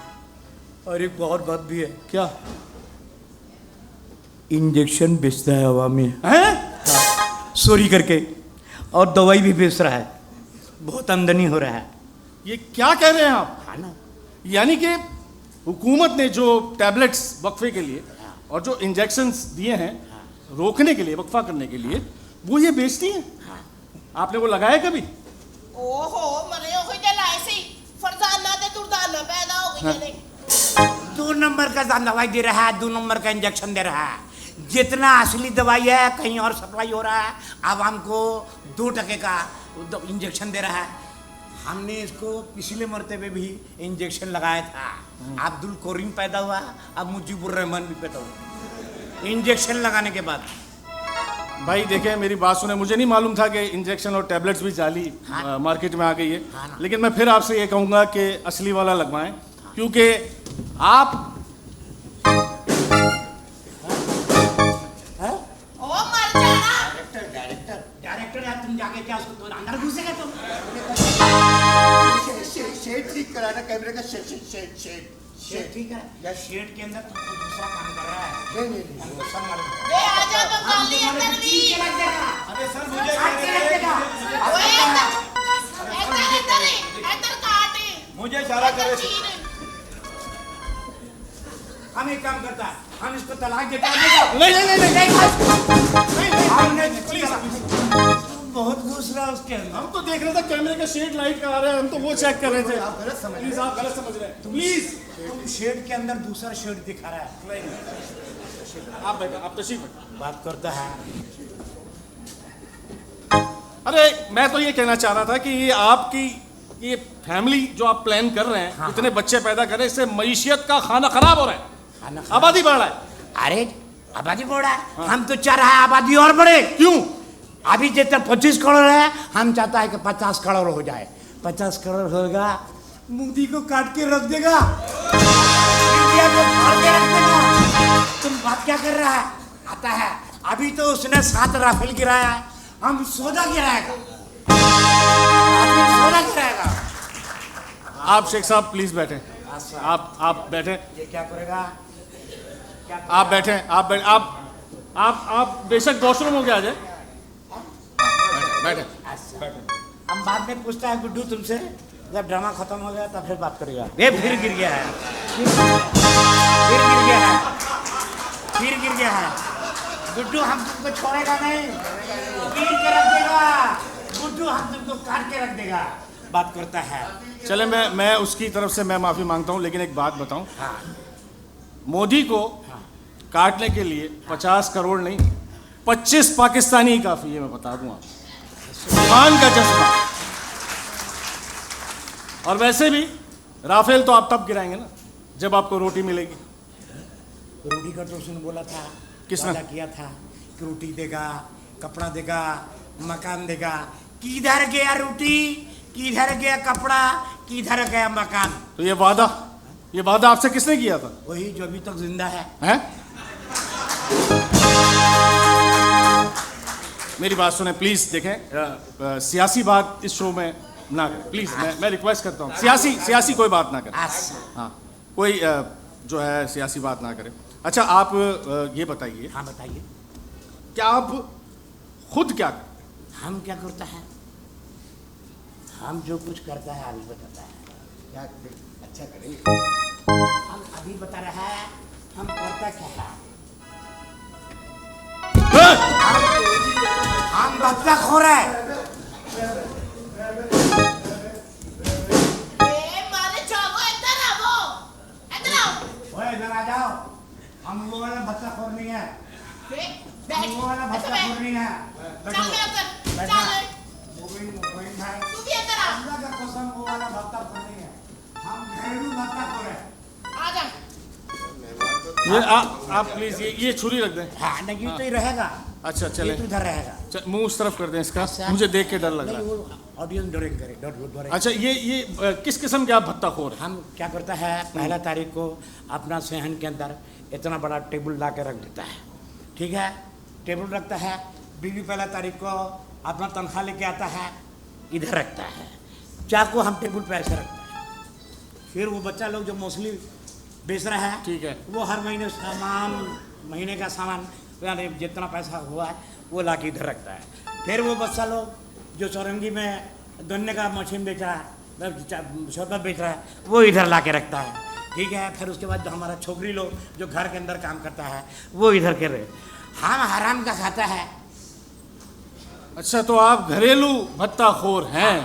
और एक और बात भी है, क्या इंजेक्शन बेचता है हवा में है? चोरी करके, और दवाई भी बेच रहा है, बहुत आमदनी हो रहा है। ये क्या कह रहे हैं आप? हाँ ना। यानी कि हुकूमत ने जो टैबलेट्स वक्फे के लिए और जो इंजेक्शंस दिए हैं रोकने के लिए, वक्फा करने के लिए, वो ये बेचती हैं। आपने वो लगाया कभी? ਓਹੋ ਮਰੇ ਉਹੀ ਤੇ ਲਾਏ ਸੀ ਫਰਜ਼ਾਨਾ ਤੇ ਦੁਰਦਾਨਾ ਪੈਦਾ ਹੋ ਗਈਆਂ ਨੇ। 2 नंबर का दवाई दे रहा है, 2 नंबर का इंजेक्शन दे रहा है। जितना असली दवाई है कहीं और सप्लाई हो रहा है, अब हमको 2% का इंजेक्शन दे रहा है। हमने इसको पिछले मरतबे भी इंजेक्शन लगाया था, अब्दुल करीम पैदा हुआ, अब मुजीबुर रहमान भी पैदा हुआ इंजेक्शन लगाने के बाद। भाई देखें, मेरी बात सुने, मुझे नहीं मालूम था कि इंजेक्शन और टैबलेट्स भी जाली हाँ। मार्केट में आ गई है। हाँ। लेकिन मैं फिर आपसे ये कहूँगा कि असली वाला लगवाएं, क्योंकि आप ओ मर जाना। डायरेक्टर यार, तुम जाके क्या उसको अंदर घुसेगा तुम? शेड ठीक कराना, कैमरे का शेड शेड ठीक है या शेड के अंदर तुमको दूसरा काम कर रहा है? नहीं वो सब मालूम है। बे आजा बंगाली अंदर भी। अरे सर मुझे ओए इधर काटे। मुझे इशारा करे। हम एक काम करता है, हम इसको तलाक देता है। नहीं, हमने प्लीज। बहुत घुस रहा है उसके अंदर। हम तो देख रहे थे कैमरे का शेड लाइट का आ रहा है, हम तो वो चेक कर रहे थे। आप गलत समझ रहे प्लीज, आप गलत समझ रहे हैं। प्लीज तुम शेड के अंदर दूसरा शेड दिखा रहा है। आप बैठे, आप तशरीफ बैठे। बात करता है। अरे मैं तो ये कहना चाह रहा था कि ये आपकी ये फैमिली जो आप प्लान कर रहे हैं, हाँ। इतने बच्चे पैदा करें, इससे मईशियत का खाना खराब हो रहा है, आबादी बढ़ रहा है। अरे आबादी बढ़ रहा है, हम तो चाह रहा है आबादी और बढ़े। क्यों? अभी जितना 25 करोड़ है, हम चाहता है कि 50 करोड़ हो जाए। 50 करोड़ होगा, मोदी को काट के रख देगा, इंडिया को फाड़ के रख देगा। तुम बात क्या कर रहा है? आता है अभी तो उसने 7 राफेल गिराया है, हम 14 गिराएगा, सोना गिराएगा। आप शेख साहब प्लीज बैठे। आप बैठे। ये क्या करेगा? आप बैठे। आप बेशक वॉशरूम हो गया आ जाए। बैठे। हम बाद में पूछता है गुड्डू तुमसे, जब ड्रामा खत्म हो गया तब फिर बात करेगा। ये फिर गिर गया है, फिर गिर गया है, फिर गिर गया है। गुड्डू हम तुमको छोड़ेगा नहीं, गिर के रख देगा। गुड्डू हम तुमको काट के रख देगा। बात करता है। चले, मैं उसकी तरफ से मैं माफी मांगता हूँ, लेकिन एक बात बताऊं, हाँ मोदी को काटने के लिए 50 करोड़ नहीं, 25 पाकिस्तानी ही काफी है, मैं बता दूं आपको। खान का जज्बा। और वैसे भी राफेल तो आप तब गिराएंगे ना जब आपको रोटी मिलेगी। रोटी का तो उसने बोला था, किसने? वादा किया था कि रोटी देगा, कपड़ा देगा, मकान देगा। किधर गया रोटी, किधर गया कपड़ा, किधर गया मकान? तो ये वादा आपसे किसने किया था? वही जो अभी तक जिंदा है। हैं? मेरी बात सुने प्लीज। देखें, सियासी बात इस शो में ना करें प्लीज। मैं रिक्वेस्ट करता हूँ, सियासी कोई बात ना करें। हाँ, कोई जो है सियासी बात ना करें। अच्छा, आप ये बताइए। हाँ बताइए। क्या आप खुद क्या करें? हम क्या करता है? हम जो कुछ करता है अभी बताता है। क्या अच्छा करेंगे? हम अभी बता रहा है हम करता क्या है। हम बच्चा खो रहे हैं। मारे जाओ, इधर आओ, इधर आओ। ओए इधर आ जाओ। हम वो वाला बच्चा खोर नहीं है। हम वो वाला बच्चा खोर नहीं है। चल अंदर, चल। मोबाइल भाई, तू भी अंदर आ। अल्लाह का कसम वो वाला बच्चा खोर नहीं है। हम घरेलू बच्चा खोर है। आ जा। ये आप प्लीज ये छुरी रख दें। हाँ नहीं तो ही रहेगा। अच्छा चले, ये तो इधर रहेगा। मुंह उस तरफ कर दें इसका। अच्छा। मुझे देख के डर लग रहा नहीं है। वो ऑडियंस डरेंगे करे, डरेंगे। अच्छा, ये किस किस्म के आप भत्ताखोर हैं? हम क्या करता है, पहला तारीख को अपना सहन के अंदर इतना बड़ा टेबल ला के रख देता है। ठीक है, टेबल रखता है। बीवी पहला तारीख को अपना तनख्वाह लेके आता है, इधर रखता है। चाकू हम टेबल पे ऐसे रखते हैं। फिर वो बच्चा लोग जो मछली बेच रहा है, ठीक है, वो हर महीने महीने का सामान यानी जितना पैसा हुआ है वो ला के इधर रखता है। फिर वो बच्चा लोग जो चौरंगी में गन्ने का मशीन बेच रहा है, शरबत बेच रहा है, वो इधर ला के रखता है। ठीक है, फिर उसके बाद जो हमारा छोकरी लोग जो घर के अंदर काम करता है वो इधर के रहे। हम हराम का खाता है। अच्छा, तो आप घरेलू भत्ताखोर हैं।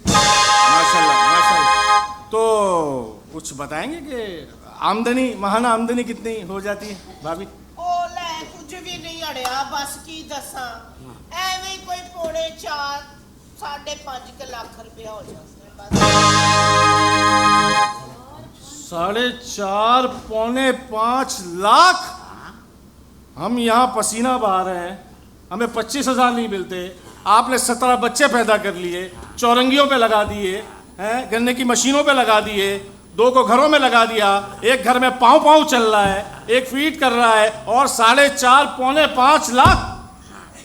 माशाल्लाह माशाल्लाह। तो कुछ बताएंगे कि आमदनी, माहाना आमदनी कितनी हो जाती है भाभी? ओ ले, कुछ भी ਧੜਿਆ ਬਸ ਕੀ ਦੱਸਾਂ ਐਵੇਂ ਹੀ ਕੋਈ ਪੌਣੇ 4 5.5 ਲੱਖ रुपया हो जाता है बस 4.5 पौने 5 लाख। हम यहाँ पसीना बहा रहे हैं, हमें 25,000 नहीं मिलते, आपने 17 बच्चे पैदा कर लिए, चौरंगियों पे लगा दिए हैं, गन्ने की मशीनों पे लगा दिए, 2 को घरों में लगा दिया, एक घर में पाँव पाँव चल रहा है, एक फीड कर रहा है, और 4.5 पौने 5 लाख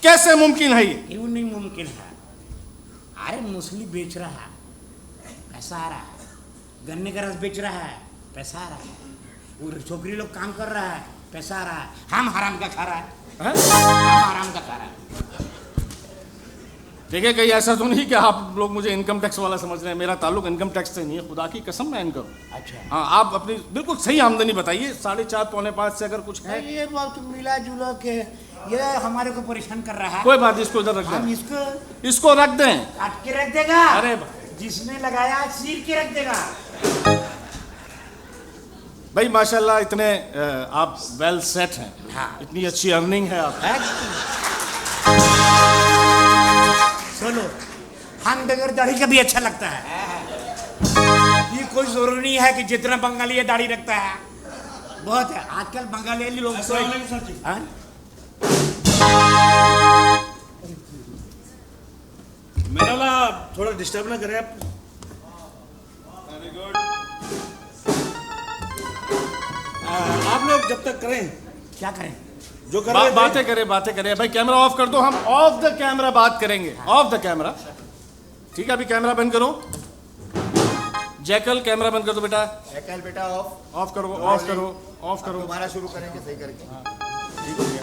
कैसे मुमकिन है ये? क्यों नहीं मुमकिन है? अरे मूसली बेच रहा है, पैसा आ रहा है, गन्ने का रस बेच रहा है, पैसा आ रहा है, और छोकरी लोग काम कर रहा है, पैसा आ रहा है, हम हराम का खा रहा है, हम हराम का खा रहा है। देखिए कहीं ऐसा तो नहीं कि आप लोग मुझे इनकम टैक्स वाला समझ रहे हैं, मेरा ताल्लुक इनकम टैक्स से नहीं है, खुदा की कसम मैं इनकम। अच्छा हाँ, आप अपनी बिल्कुल सही आमदनी बताइए, 4.5 पौने 5 से अगर कुछ है। ये बहुत मिला जुला के ये हमारे को परेशान कर रहा है। कोई बात नहीं, इसको इधर रख हम दें, इसको इसको रख दें। काट के रख देगा। अरे जिसने लगाया चीर के रख देगा। भाई माशाल्लाह इतने आप वेल सेट हैं, हाँ। इतनी अच्छी अर्निंग है आप। सुनो, हम बगैर दाढ़ी का भी अच्छा लगता है। ये कोई जरूरी नहीं है कि जितना बंगाली दाढ़ी रखता है, बहुत है आजकल बंगाली लोग। हाँ? मेरा वाला थोड़ा डिस्टर्ब ना करें आप। Very good. आप लोग जब तक करें, क्या करें? जो कर रहे थे। बातें करें भाई, कैमरा ऑफ कर दो, हम ऑफ द कैमरा बात करेंगे, ऑफ द कैमरा। ठीक है, अभी कैमरा बंद करो। जैकल कैमरा बंद कर दो बेटा। जैकल बेटा ऑफ। ऑफ करो, ऑफ करो, ऑफ करो। दोबारा शुरू करेंगे सही करके। ठीक हो गया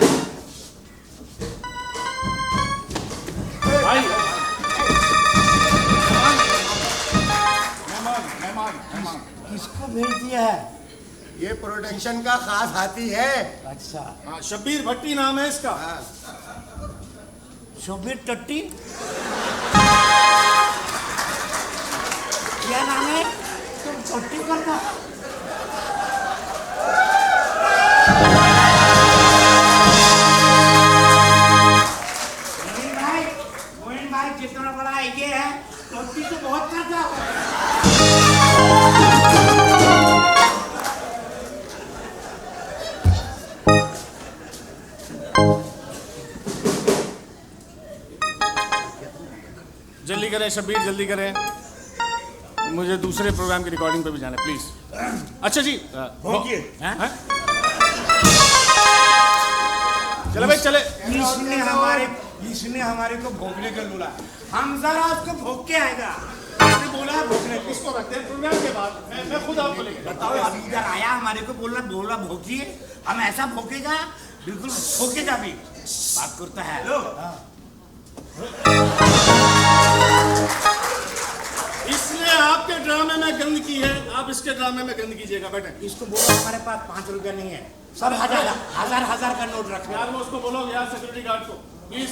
भाई। मेहमान किसको भेज दिया है? ये प्रोडक्शन का खास हाथी है। अच्छा, हाँ, शब्बीर भट्टी नाम है इसका। शोभित टट्टी क्या नाम है? तुम टट्टी करना। मोइन भाई जितना बड़ा ये है, टट्टी तो बहुत करता है। जल्दी करें शब्बीर, जल्दी करें, मुझे दूसरे प्रोग्राम की रिकॉर्डिंग पे भी जाना है प्लीज। अच्छा जी, भोंकिए। हैं? चले भाई चले। इसने हमारे को भोगने का बोला, हम जरा उसको भोग के आएगा। उसने बोला भोगने को। इसको रखते हैं प्रोग्राम के बाद, मैं खुद आपको लेकर बताओ, अभी इधर आया हमारे को बोला भोगिए, हम ऐसा भोगेगा, बिल्कुल भोगेगा भी। बात करता है। इसने आपके ड्रामे में गंद की है, आप इसके ड्रामे में गंद कीजिएगा। बैठे। इसको बोलो हमारे पास 5 रुपया नहीं है, सब हजार का नोट रख यार वो उसको बोलो यार, सिक्योरिटी गार्ड को प्लीज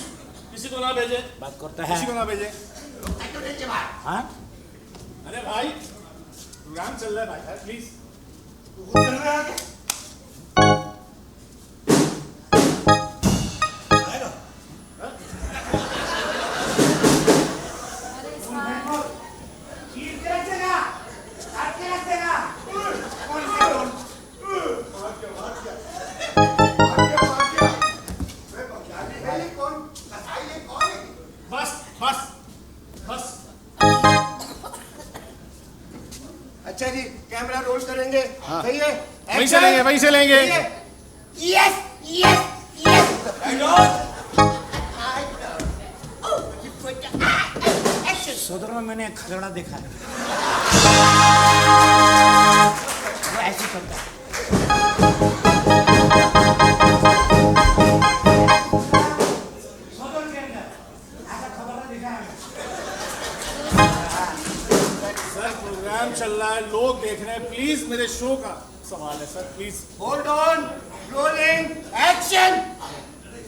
किसी को ना भेजे। बात करता है। किसी को ना भेजे। हाँ? अरे भाई प्रोग्राम चल रहा है भाई, प्लीज। अच्छा जी, कैमरा रोल करेंगे। हाँ। सही है। वहीं से लेंगे, वहीं से लेंगे। Yes yes yes. सदर में मैंने एक खगड़ा देखा है, वो ऐसे करता है। सदर के अंदर ऐसा खगड़ा देखा है। सर प्रोग्राम चल रहा है, लोग देख रहे हैं, प्लीज मेरे शो का सवाल है sir, please. Hold on, rolling, action.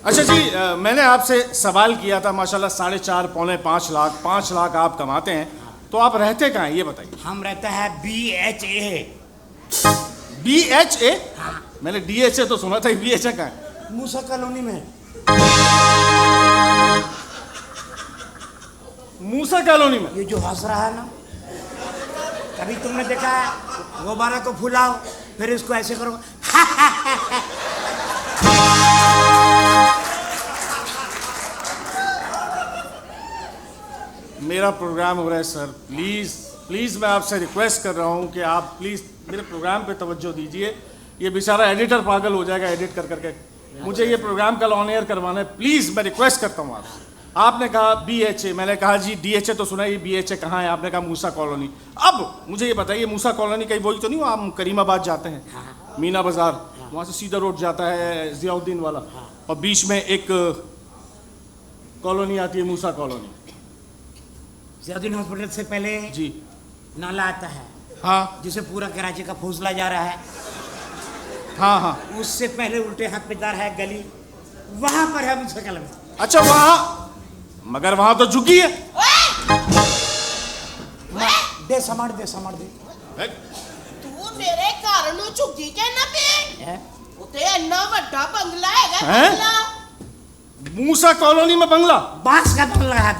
अच्छा जी, मैंने आपसे सवाल किया था, माशाल्लाह 4.5 पौने 5 लाख, 5 लाख आप कमाते हैं, तो आप रहते कहाँ हैं ये बताइए। हम रहता है BHA। BHA? मैंने DHA तो सुना था, BHA कहाँ है? मूसा कॉलोनी में। मूसा कॉलोनी में। ये जो हंस रहा है ना, कभी तुमने देखा है गुब्बारा को फुलाओ फिर इसको ऐसे करो मेरा प्रोग्राम हो रहा है सर, प्लीज़ प्लीज़ मैं आपसे रिक्वेस्ट कर रहा हूँ कि आप प्लीज़ मेरे प्रोग्राम पे तवज्जो दीजिए। ये बेचारा एडिटर पागल हो जाएगा एडिट कर करके। मुझे ये प्रोग्राम कल ऑन एयर करवाना है, प्लीज़ मैं रिक्वेस्ट करता हूँ आपसे। आपने कहा BHA, मैंने कहा जी DHA तो सुना है, ये BHA कहाँ है? आपने कहा मूसा कॉलोनी। अब मुझे ये बताइए मूसा कॉलोनी कहीं वही तो नहीं हो आप करीमाबाद जाते हैं, मीना बाज़ार, वहाँ से सीधा रोड जाता है ज़ियाउद्दीन वाला, और बीच में एक कॉलोनी आती है मूसा कॉलोनी। ज़ियाउद्दीन हॉस्पिटल से पहले जी नाला आता है, हाँ जिसे पूरा कराची का फौसला जा रहा है। हाँ हाँ। उससे पहले उल्टे हाथ पे जा रहा है गली, वहां पर है मूसा कॉलोनी। अच्छा वहाँ, मगर वहाँ तो झुकी है। दे समझ दे समझ दे। ਤੂੰ ਮੇਰੇ ਘਰ ਨੂੰ ਝੁੱਗੀ ਕਹਿਣਾ ਪਿਆ? ਉੱਤੇ ਇੰਨਾ ਵੱਡਾ ਬੰਗਲਾ ਹੈਗਾ, हैं? ਬੰਗਲਾ। मूसा कॉलोनी में बंगला? बांस का बंगला है,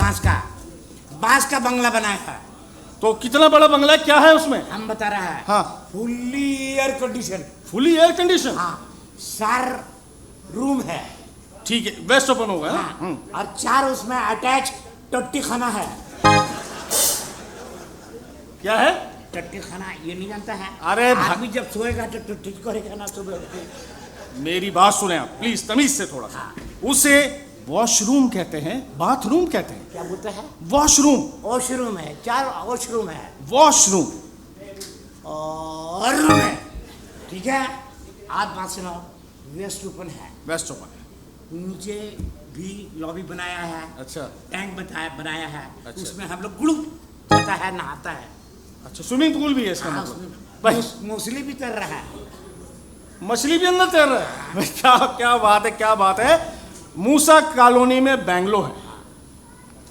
बांस का बंगला बनाया है। तो कितना बड़ा बंगला है, क्या है उसमें? हम बता रहा है, हाँ। Fully air condition. Fully air condition? हाँ, 4 रूम है। ठीक है, वेस्ट ओपन होगा। हाँ, और 4 उसमें अटैच टट्टी खाना है। क्या है? टट्टी खाना ये नहीं जानता है? अरे आदमी जब सोएगा तो टट्टी करेगा ना सुबह उठ के। मेरी बात सुने आप प्लीज, तमीज से थोड़ा सा। उसे वॉशरूम कहते हैं, बाथरूम कहते हैं। क्या बोलते हैं? वॉशरूम। वॉशरूम है, 4 वॉशरूम है वॉशरूम और रूम है। ठीक है, आप बात सुनो। वेस्ट ओपन है, वेस्ट ओपन है। नीचे भी लॉबी बनाया है, अच्छा टैंक बनाया है। अच्छा। उसमें हम लोग गुड़ू जाता है, नहाता है। अच्छा, स्विमिंग पूल भी है इसका हाँ, मतलब? भाई मछली भी तैर रहा है। मछली भी अंदर तैर रहा है? क्या क्या बात है, क्या बात है। मूसा कॉलोनी में बैंगलो है,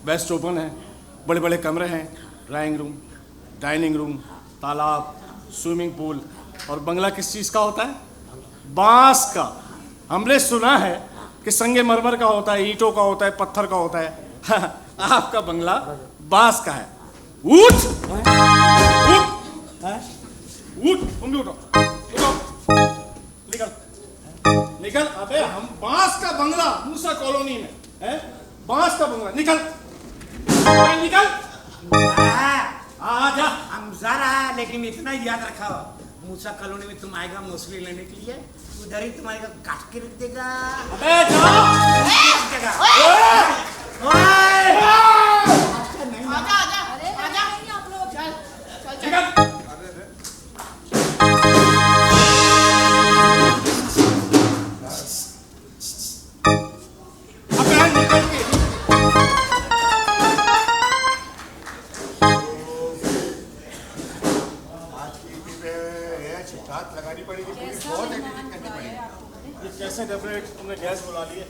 वेस्ट ओपन है, बड़े बड़े कमरे हैं, ड्राइंग रूम, डाइनिंग रूम, तालाब, स्विमिंग पूल, और बंगला किस चीज़ का होता है? बांस का। हमने सुना है कि संगे मरमर का होता है, ईंटों का होता है, पत्थर का होता है। आपका बंगला बांस का है। उठ उठ उठ, तुम भी उठो, निकल निकल। अबे हम बांस का बंगला मूसा कॉलोनी में है, बांस का बंगला, निकल निकल। आजा, हम जा रहा है, लेकिन इतना याद रखा, मूसा कॉलोनी में तुम आएगा मछली लेने के लिए, उधर ही तुम्हारे को काट के रख देगा। अबे जाओ। आजा आजा अरे आजा, नहीं आप लोग। चल चल चल। निकल। अबे निकल के। हाथ लगानी पड़ेगी, बहुत एडिटिंग करनी पड़ेगी। ये कैसे डेफिनेट तुमने गैस बुला ली है?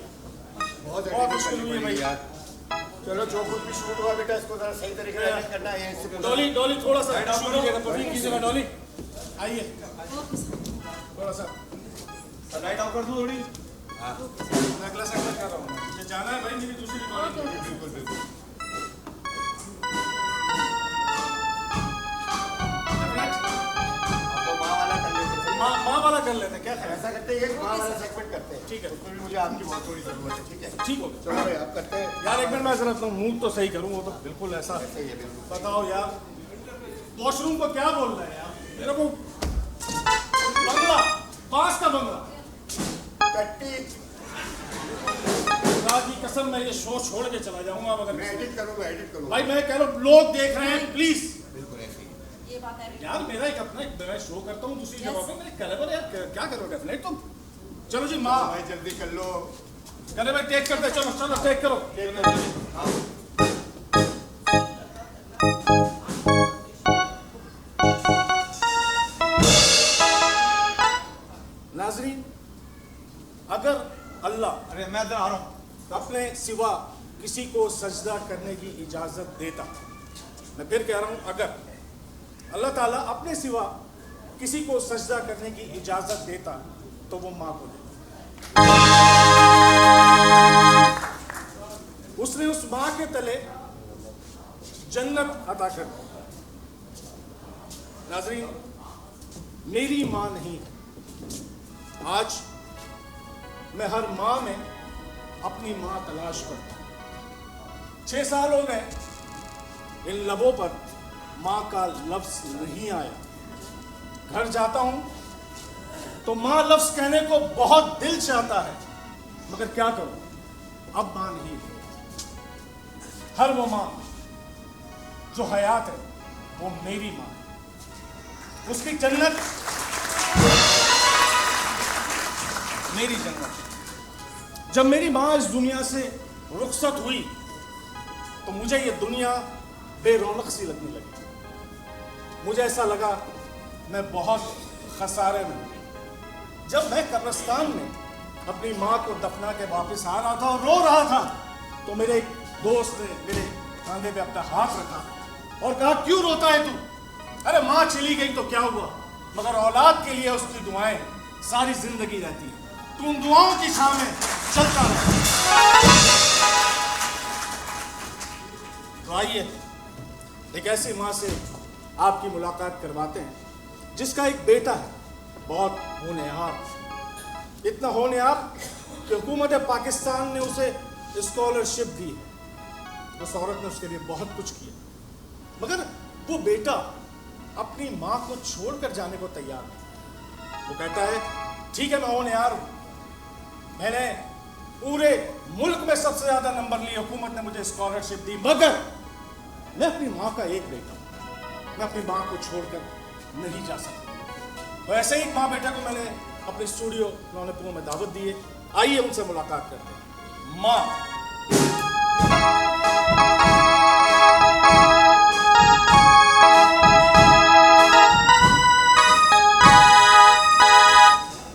बहुत बहुत एडिटिंग मुश्किल करनी हुई है पड़ेगी भाई। यार। चलो जो कुछ भी शूट हुआ बेटा, इसको जरा सही तरीके से edit करना है। इससे डॉली डॉली थोड़ा सा शुरू कीजिएगा, पब्लिक कीजिएगा। डॉली आइए थोड़ा सा लाइट ऑफ कर दो थोड़ी। मैं अगला सेगमेंट कर रहा हूँ, मुझे जाना है भाई, मेरी दूसरी रिकॉर्डिंग। बिल्कुल बिल्कुल। आपको माँ वाला कर लेते हैं। माँ वाला कर लेते हैं, क्या ख्याल है? ऐसा करते हैं, एक माँ वाला सेगमेंट करते हैं। ठीक है, उसमें भी मुझे आपकी बहुत थोड़ी जरूरत है। ठीक है, ठीक हो चलो भाई आप करते हैं। यार। एक मिनट मैं जरा अपना मुंह तो सही करूँ, वो तो बिल्कुल ऐसा सही है, बिल्कुल। बताओ यार, वॉशरूम को क्या बोल रहे हैं यार? मेरे को बंगला, बांस का बंगला। कट्टी, खुदा की कसम मैं ये शो छोड़ के चला जाऊंगा अब मैं अगर। एडिट करूंगा, एडिट करूंगा। भाई मैं कह रहा हूँ, लोग देख रहे हैं, प्लीज। बिल्कुल ऐसे ही। ये बात है। यार मेरा एक अपना मैं शो करता हूँ दूसरी जगह पे, मेरे कलेवर यार क्या करो डेफिनेट तुम। चलो जी माँ, भाई जल्दी कर लो। करे भाई टेक करते, चलो चलो टेक करो। नाजरीन, अगर अल्लाह, अरे मैं इधर आ रहा हूँ। अपने सिवा किसी को सजदा करने की इजाज़त देता, मैं फिर कह रहा हूँ, अगर अल्लाह ताला अपने सिवा किसी को सजदा करने की इजाज़त देता तो वो माँ को देता। उसने उस मां के तले जन्नत अता कर दी। नाज़रीन, मेरी मां नहीं है। आज मैं हर मां में अपनी मां तलाश करता हूं। 6 साल हो गए, इन लबों पर मां का लफ्ज नहीं आया। घर जाता हूं तो मां लफ्ज कहने को बहुत दिल चाहता है, मगर क्या करूं, अब मां नहीं है। हर वो मां जो हयात है वो मेरी मां है। उसकी जन्नत मेरी जन्नत। जब मेरी मां इस दुनिया से रुखसत हुई तो मुझे ये दुनिया बेरौनक सी लगने लगी। मुझे ऐसा लगा मैं बहुत खसारे में हूं। जब मैं कब्रिस्तान में अपनी मां को दफना के वापस आ रहा था और रो रहा था तो मेरे एक दोस्त ने मेरे कंधे पे अपना हाथ रखा और कहा, क्यों रोता है तू? अरे मां चली गई तो क्या हुआ, मगर औलाद के लिए उसकी दुआएं सारी जिंदगी रहती है। तू उन दुआओं की छांव में चलता रहे। तो आइए एक ऐसी मां से आपकी मुलाकात करवाते हैं जिसका एक बेटा है, बहुत होनहार, इतना होनहार कि हुकूमत पाकिस्तान ने उसे स्कॉलरशिप दी है। उस औरत ने उसके लिए बहुत कुछ किया, मगर वो बेटा अपनी मां को छोड़कर जाने को तैयार नहीं। वो कहता है, ठीक है मैं होनहार हूं, मैंने पूरे मुल्क में सबसे ज्यादा नंबर लिए, हुकूमत ने मुझे स्कॉलरशिप दी, मगर मैं अपनी मां का एक बेटा हूं, मैं अपनी मां को छोड़कर नहीं जा सकता। तो ऐसे ही मां बेटा को मैंने अपने स्टूडियो रौनकपुर में दावत दी है। आइए उनसे मुलाकात करते हैं। मां,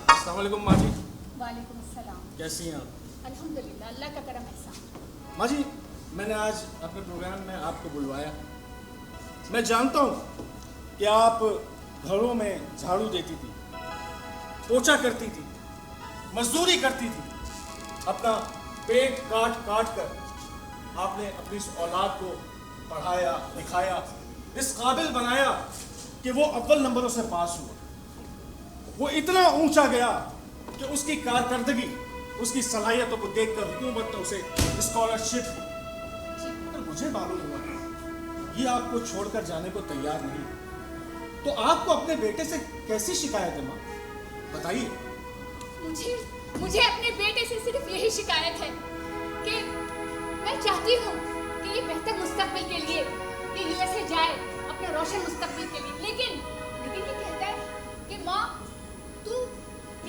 अस्सलाम वालेकुम माँ जी। वालेकुम अस्सलाम। कैसी हैं आप? अल्हम्दुलिल्लाह, अल्लाह का करम एहसान। माँ जी, मैंने आज अपने प्रोग्राम में आपको बुलवाया। मैं जानता हूँ कि आप घरों में झाड़ू देती थी, पोछा करती थी, मजदूरी करती थी, अपना पेट काट काट कर आपने अपनी इस औलाद को पढ़ाया, लिखाया, इस काबिल बनाया कि वो अव्वल नंबरों से पास हुआ। वो इतना ऊंचा गया कि उसकी कारकर्दगी, उसकी सलाहियतों को देखकर हुकूमत ने उसे स्कॉलरशिप दी। मगर मुझे मालूम हुआ ये आपको छोड़कर जाने को तैयार नहीं, तो आपको अपने बेटे से कैसी शिकायत है माँ, बताइए। मुझे अपने बेटे से सिर्फ यही शिकायत है कि मैं चाहती हूँ कि ये बेहतर मुस्तकबिल के लिए ये यूएसए जाए, अपने रोशन मुस्तकबिल के लिए, लेकिन ये कहता है कि माँ तू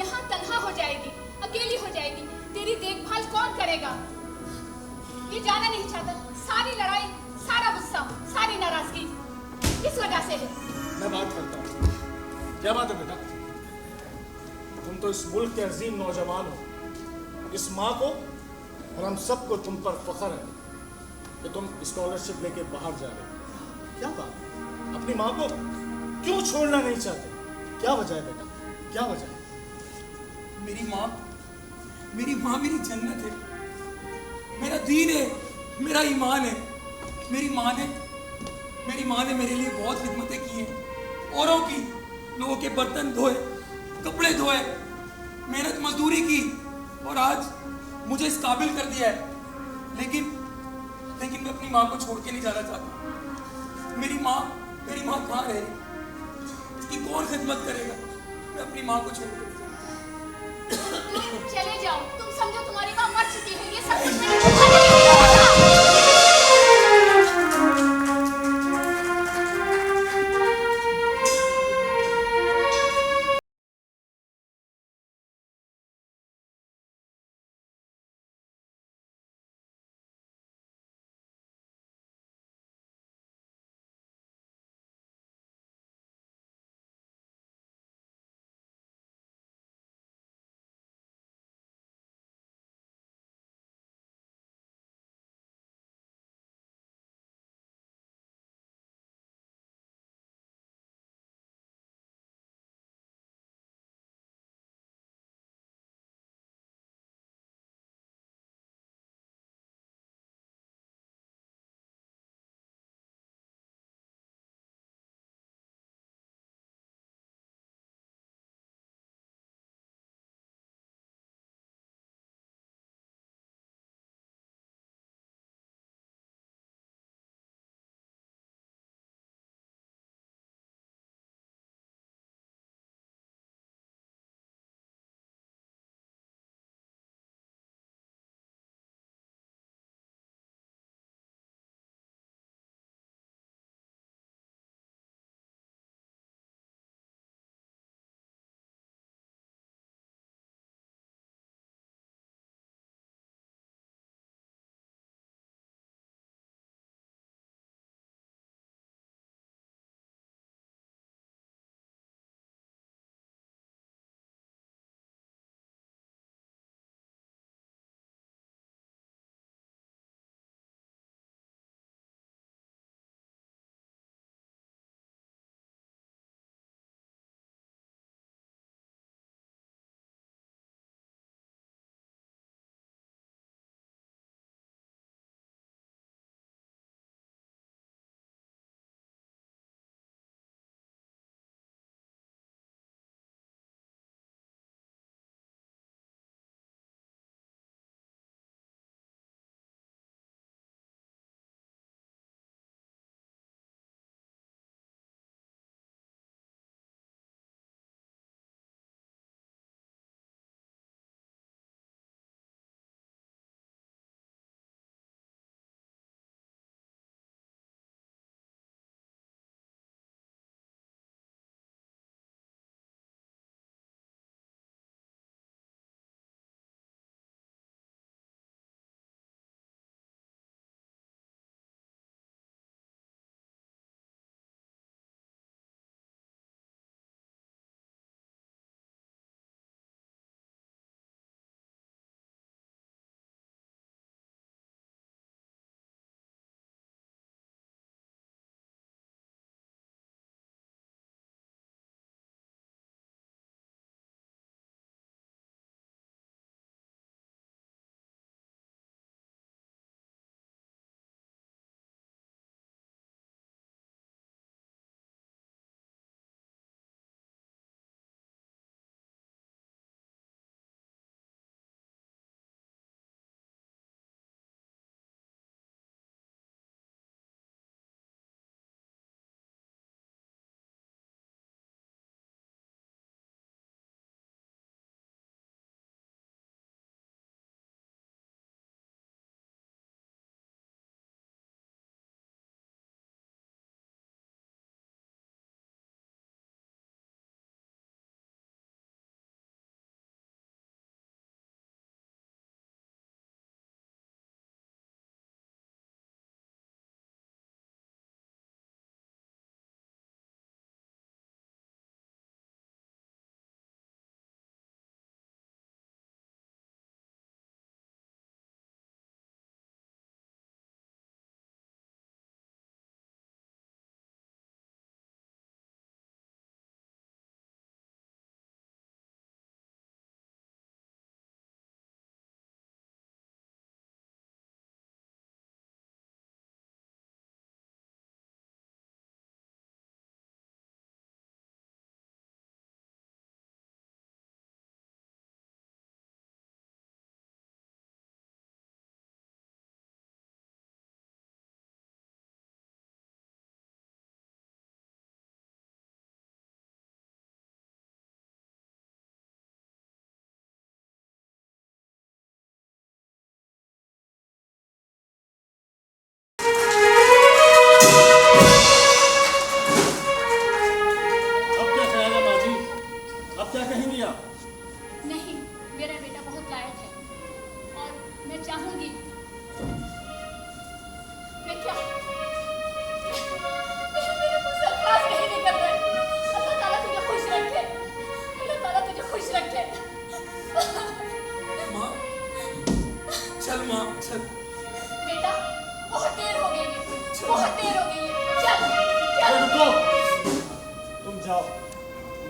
यहाँ तन्हा हो जाएगी, अकेली हो जाएगी, तेरी देखभाल कौन करेगा। ये जाना नहीं चाहता। सारी लड़ाई, सारा गुस्सा, सारी नाराजगी इस वजह से है। मैं बात करता हूँ। क्या बात है बेटा, तुम तो इस मुल्क के अजीम नौजवान हो। इस माँ को और हम सबको तुम पर फख्र है कि तुम स्कॉलरशिप लेके बाहर जा रहे हो। क्या बात, अपनी माँ को क्यों छोड़ना नहीं चाहते? क्या वजह है बेटा, क्या वजह है? मेरी माँ मेरी जन्नत है, मेरा दीन है, मेरा ईमान है। मेरी माँ ने मेरे लिए बहुत खिदमतें की हैं, औरों की, लोगों के बर्तन धोए, कपड़े धोए, मेहनत मजदूरी की और आज मुझे इस काबिल कर दिया है। लेकिन मैं अपनी माँ को छोड़ के नहीं जाना चाहता। मेरी माँ कहाँ रहे, इसकी कौन खिदमत करेगा? मैं अपनी माँ को छोड़ के नहीं जाना। चले जाओ, तुम समझो तुम्हारी माँ मर चुकी है, ये सब कुछ मैंने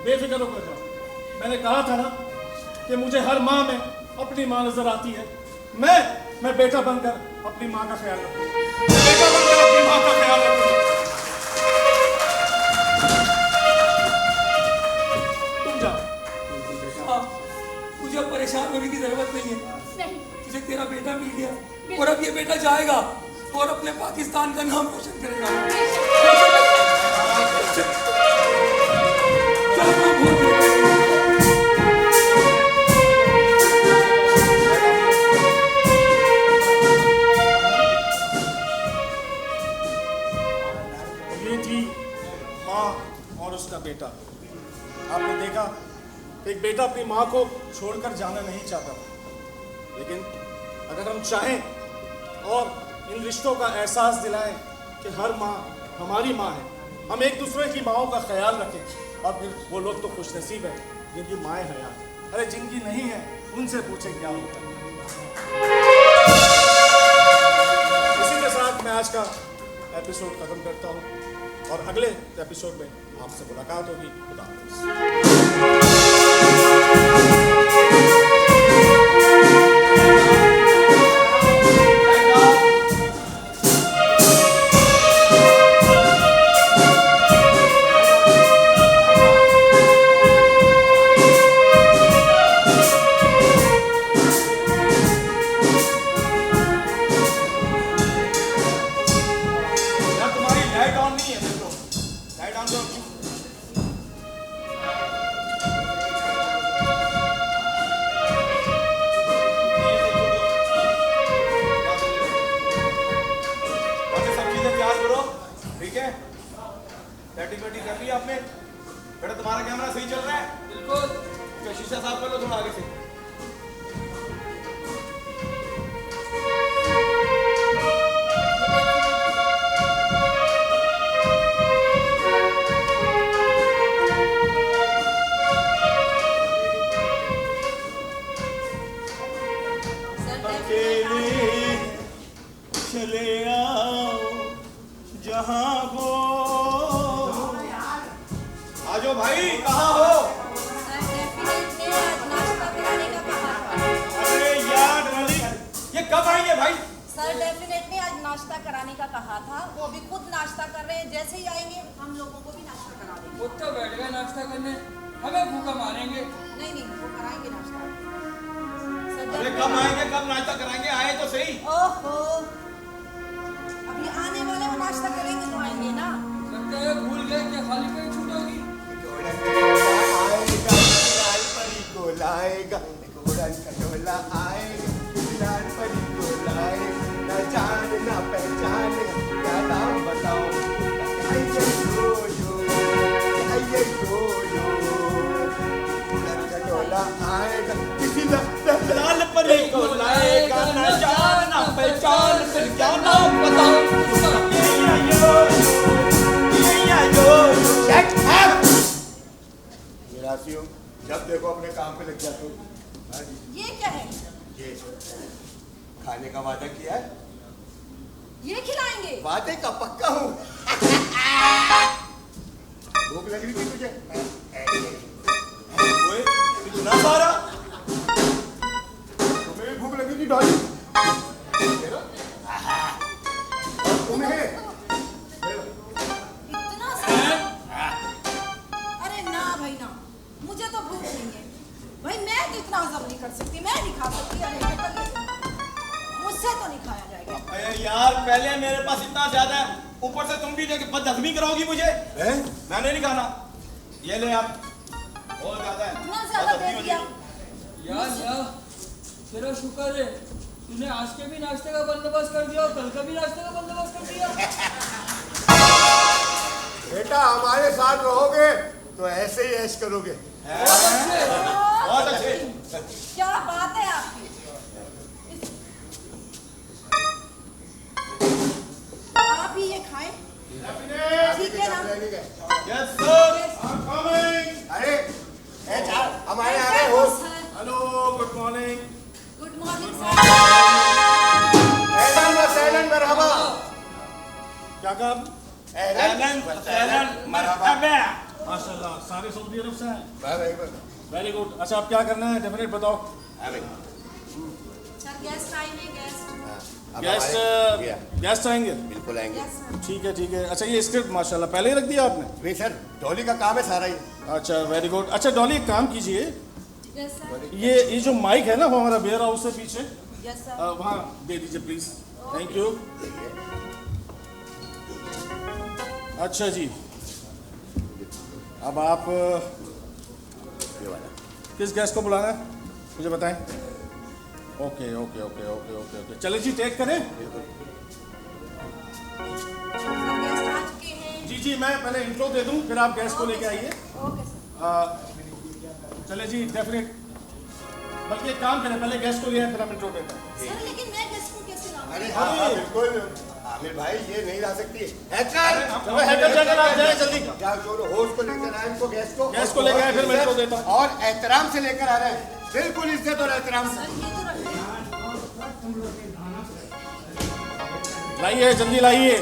बेफिक्र होकर जाओ। मैंने कहा था ना कि मुझे हर माँ में अपनी माँ नजर आती है। मैं बेटा बनकर अपनी माँ का ख्याल रखूंगा। बेटा बनकर अपनी माँ का ख्याल रखूंगा। तुम जाओ। हाँ, तुझे परेशान होने की जरूरत नहीं है। नहीं, तुझे तेरा बेटा मिल गया और अब ये बेटा जाएगा और अपने पाकिस्तान का नाम रोशन करेगा। चल, मैं भूल गया। ये थी माँ और उसका बेटा। आपने देखा एक बेटा अपनी माँ को छोड़कर जाना नहीं चाहता, लेकिन अगर हम चाहें और इन रिश्तों का एहसास दिलाएं कि हर माँ हमारी माँ है, हम एक दूसरे की माँओं का ख्याल रखें, और फिर वो लोग तो खुशनसीब हैं जिनकी माएँ हयात। अरे जिनकी नहीं है उनसे पूछें क्या होता है। इसी के साथ मैं आज का एपिसोड खत्म करता हूँ और अगले एपिसोड में आपसे मुलाकात होगी। खुदा हाफिज़। यार तुम्हारी लाइट ऑन नहीं है, देखो लाइट ऑन करो। बाकी सब चीजें तैयार करो, ठीक है? सेटिंग वेटिंग कर ली आपने? बेटा तुम्हारा कैमरा सही चल रहा है? बिल्कुल। शीशा साफ कर लो थोड़ा आगे से। अकेले चले आओ जहां हो। आजो भाई, कहाँ हो? सर डेफिनेट ने आज नाश्ता कराने का कहा था। अरे यार मलिक, ये कब आएंगे भाई? सर डेफिनेट ने आज नाश्ता कराने का कहा था। वो अभी खुद नाश्ता कर रहे हैं। जैसे ही आएंगे हम लोगों को भी नाश्ता करा देंगे। वो तो बैठ गए नाश्ता करने, हमें भूखा मारेंगे। नहीं नहीं, वो कराएंगे नाश्ता। सर अरे कब आएंगे, कब नाश्ता कराएंगे? आए तो सही। ओहो, अभी आने वाले वो नाश्ता करेंगे तो आएंगे ना। लगता है भूल गए कि खाली पेट छूटोगी। लाएगा घोड़न कटोला आएगा, लाल परी को लाएगा, न जान न पहचान क्या नाम बताओ। आइए यो आइए यो घोड़न कटोला आएगा, किसी लाल परी को लाएगा, न जान न पहचान फिर क्या नाम बताओ। निराशियों, जब देखो अपने काम पे लग जाते हो। ये क्या है? ये खाने का वादा किया है, ये खिलाएंगे? वादे का पक्का हूँ। भूख लग रही थी तुझे? ओए, इतना सारा? तुम्हें भी भूख लगी थी डॉली? और तुम्हें? इतना सारा? अरे ना भाई ना, मुझे तो भूख नहीं है। भाई मैं तो इतना हजम नहीं कर सकती, मैं नहीं खा सकती। अरे मुझसे तो नहीं खाया जाएगा। अरे यार, पहले मेरे पास इतना ज्यादा है, ऊपर से तुम भी बदहजमी कराओगी मुझे। मैंने नहीं खाना। ये ले आप, बहुत ज्यादा है। इतना ज्यादा दे दिया। यार तेरा शुक्र है, तूने आज के भी नाश्ते का बंदोबस्त कर दिया और कल का भी नाश्ते का बंदोबस्त कर दिया। बेटा हमारे साथ रहोगे तो ऐसे ही ऐश करोगे। बहुत अच्छे। क्या बात है आपकी। आप ही ये खाएं। ठीक है ना? Yes sir. अरे हमारे यहाँ पे host. Hello, good morning. Good morning sir. एहलन मरहबा। क्या काम? एहलन मरहबा। माशाल्लाह सारे सऊदी अरब से हैं। भाई वेरी गुड। अच्छा आप क्या करना है डेफिनेट बताओ। सर गेस्ट आए हैं, गेस्ट गेस्ट आएंगे? बिल्कुल आएंगे। Yes sir. ठीक है ठीक है। अच्छा ये स्क्रिप्ट माशाल्लाह पहले ही रख दिया आपने? वे सर डॉली का काम है सारा ही। अच्छा वेरी गुड। अच्छा डॉली एक काम कीजिए, यस सर। ये जो माइक है ना वो हमारा वेयर हाउस से पीछे यस सर। वहाँ दे दीजिए प्लीज। Thank you. अच्छा जी अब आप किस गेस्ट को बुलाना है मुझे बताएं। Okay okay okay okay okay okay चले जी टेक करें। सर गेस्ट आ चुके हैं। जी जी मैं पहले इंट्रो दे दूं फिर आप गेस्ट को लेके आइए। Okay sir. चले जी डेफिनेट बल्कि एक काम करें पहले गेस्ट को ले आए फिर हम इंट्रो देते हैं। सर लेकिन मैं गेस्ट को कैसे लाऊं? अरे हाँ बिल्कुल आमिर भाई ये नहीं ला सकती। चलो हैकर जाकर आप जाए जल्दी। जाओ चलो होस्ट को लेकर आए इनको गेस्ट को लेकर आए फिर मैं इंट्रो देता हूँ। और एहतराम से लेकर आ रहे हैं बिल्कुल इज्जत और एहतराम से। सर ये तो रखते हैं। लाइए जल्दी लाइए।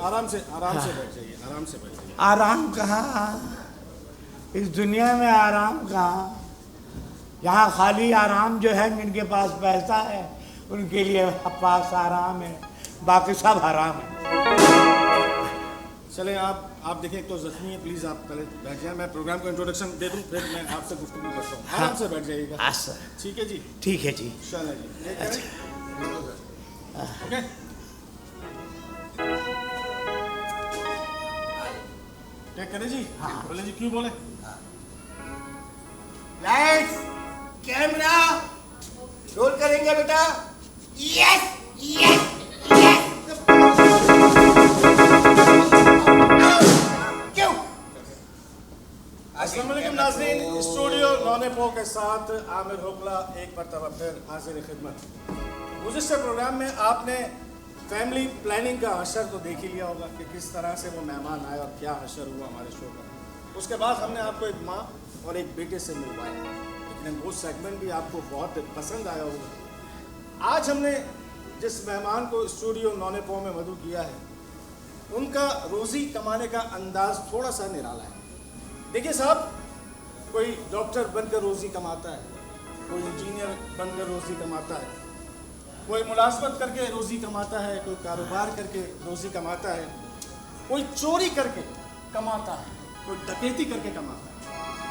आराम से बैठ जाइए। आराम से बैठ जाइए। आराम कहाँ, इस दुनिया में आराम कहाँ। यहाँ खाली आराम जो है जिनके पास पैसा है उनके लिए पास आराम है, बाकी सब हराम है। चले आप देखें एक तो जख्मी है प्लीज आप पहले बैठ जाए। मैं प्रोग्राम को इंट्रोडक्शन दे दूं फिर मैं आपसे गुफ्तगू करता हूँ। आराम से बैठ जाइएगा। हाँ सर। ठीक है जी। ठीक है जी। चलें जी ये करें। ओके क्या करें जी। बोले जी क्यों बोले। लाइट्स कैमरा रोल करेंगे बेटा। Yes yes yes. क्यों? अस्सलाम वालेकुम नाज़रीन। स्टूडियो नौनेपो के साथ आमिर हुक्ला एक मरतबा फिर हाजिर खिदमत। गुज़िश्ता प्रोग्राम में आपने फैमिली प्लानिंग का असर तो देख ही लिया होगा कि किस तरह से वो मेहमान आए और क्या असर हुआ हमारे शो का। उसके बाद हमने आपको एक माँ और एक बेटे से मिलवाया, लेकिन वो सेगमेंट भी आपको बहुत पसंद आया होगा। आज हमने जिस मेहमान को स्टूडियो नौनेपो में मदऊ किया है उनका रोज़ी कमाने का अंदाज़ थोड़ा सा निराला है। देखिए साहब, कोई डॉक्टर बनकर रोज़ी कमाता है, कोई इंजीनियर बनकर रोज़ी कमाता है, कोई मुलाजमत करके रोज़ी कमाता है, कोई कारोबार करके रोज़ी कमाता है, कोई चोरी करके कमाता है, कोई डकैती करके कमाता है।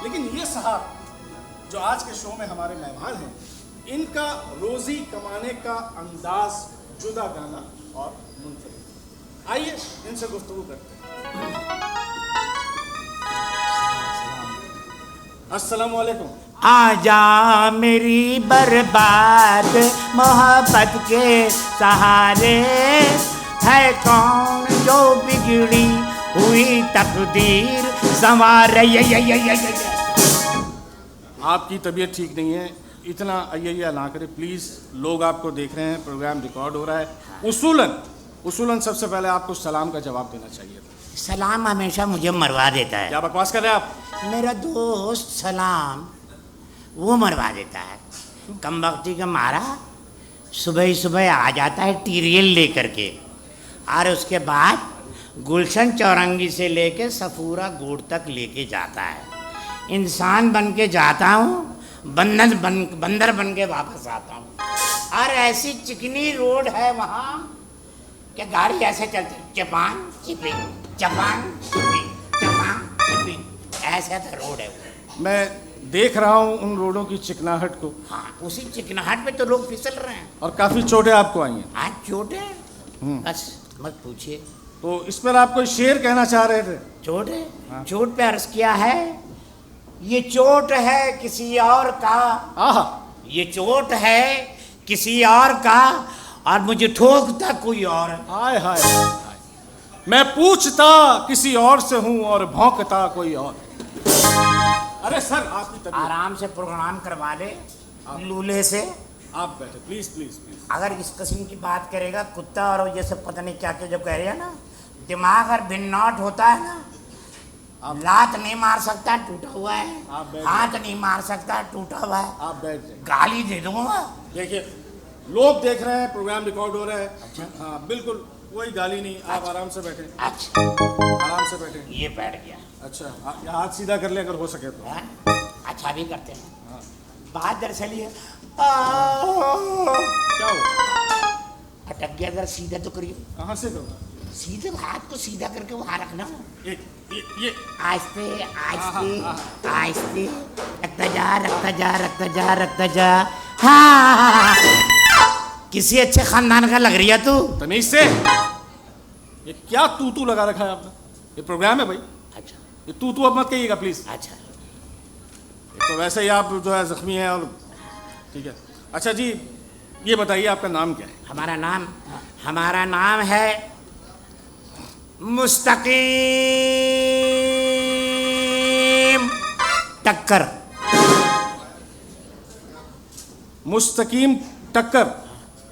लेकिन ये साहब जो आज के शो में हमारे मेहमान हैं इनका रोज़ी कमाने का अंदाज जुदा गाना और मुनफरिद। आइए इनसे गुफ्तगू करते हैं। अस्सलाम वालेकुम। आजा मेरी बर्बाद मोहब्बत के सहारे, है कौन जो बिगड़ी हुई तकदीर संवार। आपकी तबीयत ठीक नहीं है, इतना अय्या ना करें प्लीज़। लोग आपको देख रहे हैं, प्रोग्राम रिकॉर्ड हो रहा है। उसूलन सबसे पहले आपको सलाम का जवाब देना चाहिए था। सलाम हमेशा मुझे मरवा देता है। क्या बकवास कर रहे हैं आप। मेरा दोस्त सलाम वो मरवा देता है। कम वक्ती का मारा सुबह ही सुबह आ जाता है टीरियल लेकर के, और उसके बाद गुलशन चौरंगी से लेके सफूरा गोड़ तक लेके जाता है। इंसान बन के जाता हूँ, बंदर बन के वापस आता हूँ। और ऐसी चिकनी रोड है वहाँ कि गाड़ी ऐसे चलती, चपान चिपिंग चपान चिपिंग चपान चिपिंग, ऐसा तो रोड है वो। मैं देख रहा हूँ उन रोडों की चिकनाहट को। हाँ, उसी चिकनाहट पे तो लोग फिसल रहे हैं। और काफ़ी चोटें आपको आई हैं। आज चोटें बस मत पूछिए। तो इस पर आप कोई शेर कहना चाह रहे थे। चोट है। हाँ। चोट पे अर्ज किया है, ये चोट है किसी और का। आहा, ये चोट है किसी और का, और मुझे ठोकता कोई और। हाय हाय हाय। मैं पूछता किसी और से हूं और भौंकता कोई और। अरे सर आपकी तबीयत। आराम से प्रोग्राम करवा ले लूल्हे से। आप बैठे प्लीज प्लीज प्लीज। अगर इस किस्म की बात करेगा कुत्ता और ये सब पता नहीं क्या क्या जब कह रहे हैं ना, दिमाग अगर भिन्नौट होता है ना, लात नहीं मार सकता टूटा हुआ है, हाथ नहीं मार सकता टूटा हुआ है। आप बैठ जाइए। गाली दे दूंगा। देखिए लोग देख रहे हैं, प्रोग्राम रिकॉर्ड हो रहा है। अच्छा हाँ बिल्कुल कोई गाली नहीं। आप आराम से बैठे। अच्छा आराम से बैठे। ये बैठ गया। अच्छा हाथ सीधा कर ले अगर हो सके तो। अच्छा भी करते हैं। हाँ। बात दरअसल ये क्या हुआ? अटक गया, जरा सीधा तो करिए। कहाँ से करूँगा? सीधे हाथ को सीधा करके वहां रखना। ये आहिस्ते आहिस्ते आहिस्ते रखता जा रखता जा रखता जा रखता जा। हाँ किसी अच्छे खानदान का लग रही है तू। तमीज से। ये क्या तू लगा रखा है आपने? ये प्रोग्राम है भाई। अच्छा ये तू अब मत कहिएगा प्लीज। अच्छा तो वैसे ही आप जो है जख्मी हैं और ठीक है। अच्छा जी ये बताइए आपका नाम क्या है? हमारा नाम है मुस्तकीम टक्कर। मुस्तकीम टक्कर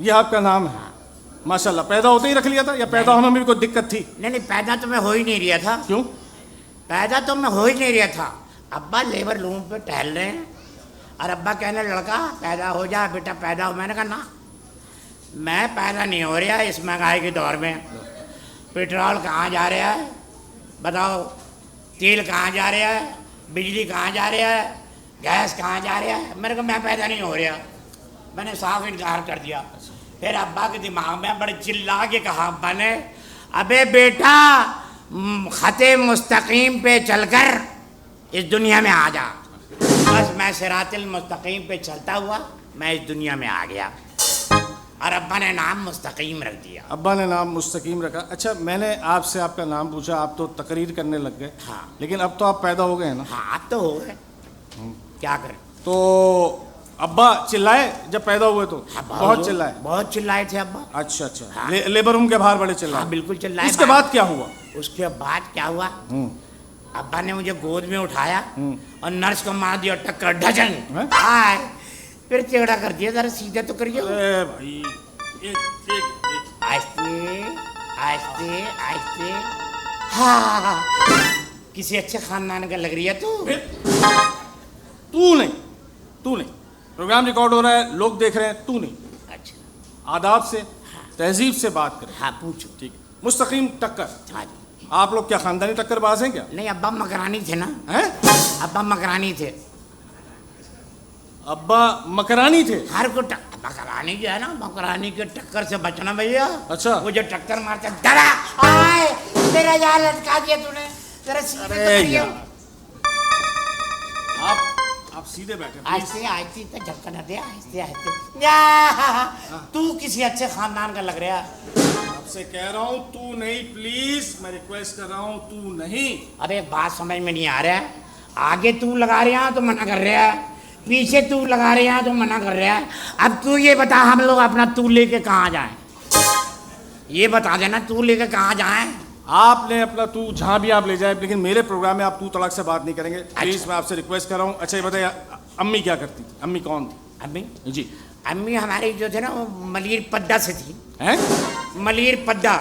ये आपका नाम है? माशाल्लाह। पैदा होते ही रख लिया था या पैदा होने में भी कोई दिक्कत थी? नहीं पैदा तो मैं हो ही नहीं रहा था। क्यों? पैदा तो मैं हो ही नहीं रहा था। अब्बा लेबर रूम पे टहल रहे हैं और अब्बा कहने लड़का पैदा हो जा बेटा पैदा हो। मैंने कहा ना मैं पैदा नहीं हो रहा इस महंगाई के दौर में। पेट्रोल कहाँ जा रहा है बताओ, तेल कहाँ जा रहा है, बिजली कहाँ जा रहा है, गैस कहाँ जा रहा है। मैंने कहा मैं पैदा नहीं हो रहा। मैंने साफ इनकार कर दिया। फिर अब्बा के दिमाग में बड़े चिल्ला के कहा अब्बा ने, अबे बेटा खते मुस्तकीम पे चलकर इस दुनिया में आ जा। बस मैं सिरातिल मुस्तकीम पे चलता हुआ मैं इस दुनिया में आ गया और अब्बा ने नाम मुस्तकीम रख दिया। अब्बा ने नाम मुस्तकीम रखा। अच्छा मैंने आपसे आपका नाम पूछा, आप तो तकरीर करने लग गए। हाँ लेकिन अब तो आप पैदा हो गए ना। हाँ अब तो हो गए, क्या करें। तो अब्बा चिल्लाए जब पैदा हुए तो? हाँ, बहुत चिल्लाए। बहुत चिल्लाए थे अब्बा। अच्छा अच्छा। हाँ। लेबर रूम के बाहर बड़े चिल्लाए? हाँ बिल्कुल चिल्लाए। उसके बाद क्या हुआ? उसके बाद क्या हुआ, अब्बा ने मुझे गोद में उठाया और नर्स को मार दिया टक्कर ढजन। आए फिर चिगड़ा कर दिया। जरा सीधा तो करिए भाई। आहिस्ते आहिस्ते आहिस्ते। हाँ किसी अच्छे खानदान का लग रही है तू नहीं। प्रोग्राम रिकॉर्ड हो रहा है, लोग देख रहे हैं, तू नहीं। अच्छा आदाब से तहजीब से बात करें। हाँ पूछो। ठीक है। मुस्तकीम टक्कर हाँ जी। आप लोग क्या खानदानी टक्करबाज हैं क्या? नहीं अब्बा मकरानी थे ना। हैं? अब्बा मकरानी थे। अब्बा मकरानी थे? हर को मकरानी जो है ना, मकरानी के टक्कर से बचना भैया। अच्छा। वो जो टक्कर मारता डरा आए तेरा यार लटका दिया तूने। जरा सीधे तो करिए। आप सीधे बैठे। आहिस्ते आहिस्ते इतना झटका न दे। आहिस्ते आहिस्ते। तू किसी अच्छे खानदान का लग रहा है। आपसे कह रहा हूँ तू नहीं, प्लीज मैं रिक्वेस्ट कर रहा हूँ तू नहीं। अबे बात समझ में नहीं आ रहा है। आगे तू लगा रहा है तो मना कर रहा है, पीछे तू लगा रहा है तो मना कर रहा है। अब तू ये बता हम लोग अपना तू लेके कहाँ जाएं? ये बता देना तू लेके कहाँ जाएं? आपने अपना तू जहाँ भी आप ले जाए, लेकिन मेरे प्रोग्राम में आप तू तड़क से बात नहीं करेंगे। प्लीज अच्छा। मैं आपसे रिक्वेस्ट कर रहा हूँ। अच्छा ये बताइए अम्मी क्या करती थी? अम्मी कौन थी? अम्मी जी अम्मी हमारी जो थे ना वो मलीर पद्दा से थी। हैं? मलीर पद्दा।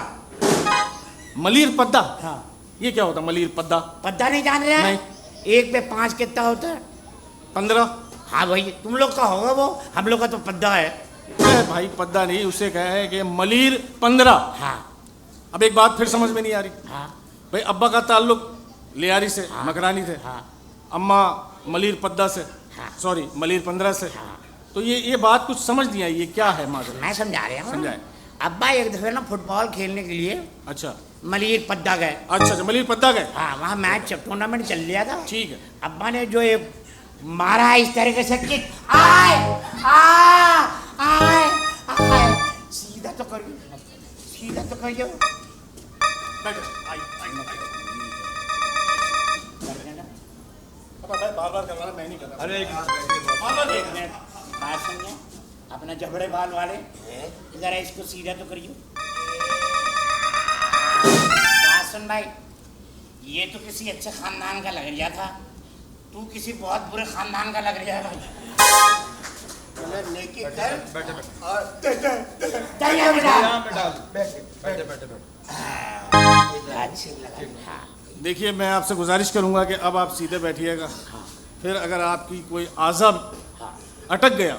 मलीर पद्दा? हाँ। ये क्या होता मलीर पद्दा? पद्दा नहीं जान रहे? नहीं। 1 पे 5 कितना होता है? 15। हाँ भाई तुम लोग का होगा वो, हम लोग का तो पद्दा है। भाई पद्दा नहीं, उसे कहा है कि मलीर 15। हाँ। अब एक बात फिर समझ में नहीं आ रही। हाँ। भाई अब्बा का ताल्लुक लियारी से, हाँ। मकरानी थे। हाँ। अम्मा मलीर पद्दा से। हाँ। सॉरी मलीर 15 से। हाँ। तो ये बात कुछ समझ नहीं आई, ये क्या है माजरा? मैं समझा रहा हूँ। समझाए। अब्बा एक दफे ना फुटबॉल खेलने के लिए अच्छा मलीर पद्दा गए। अच्छा मलीर पद्दा गए। हाँ वहाँ मैच टूर्नामेंट चल रहा था। ठीक है। अब्बा ने जो एक मारा इस तरीके से कि आए आए आए। सीधा तो करिए, सीधा तो करिए। बार बार करवाना मैं नहीं कर रहा। अरे एक मिनट बात सुनिए। अपना जबड़े बाल वाले जरा इसको सीधा तो करियो। बात सुन भाई, ये तो किसी अच्छे खानदान का लग रहा था, तू किसी बहुत बुरे खानदान का लग रहा है भाई। नेकी कर और अच्छी लगा। देखिए, मैं आपसे गुजारिश करूंगा कि अब आप सीधे बैठिएगा। फिर अगर आपकी कोई आज़ा अटक गया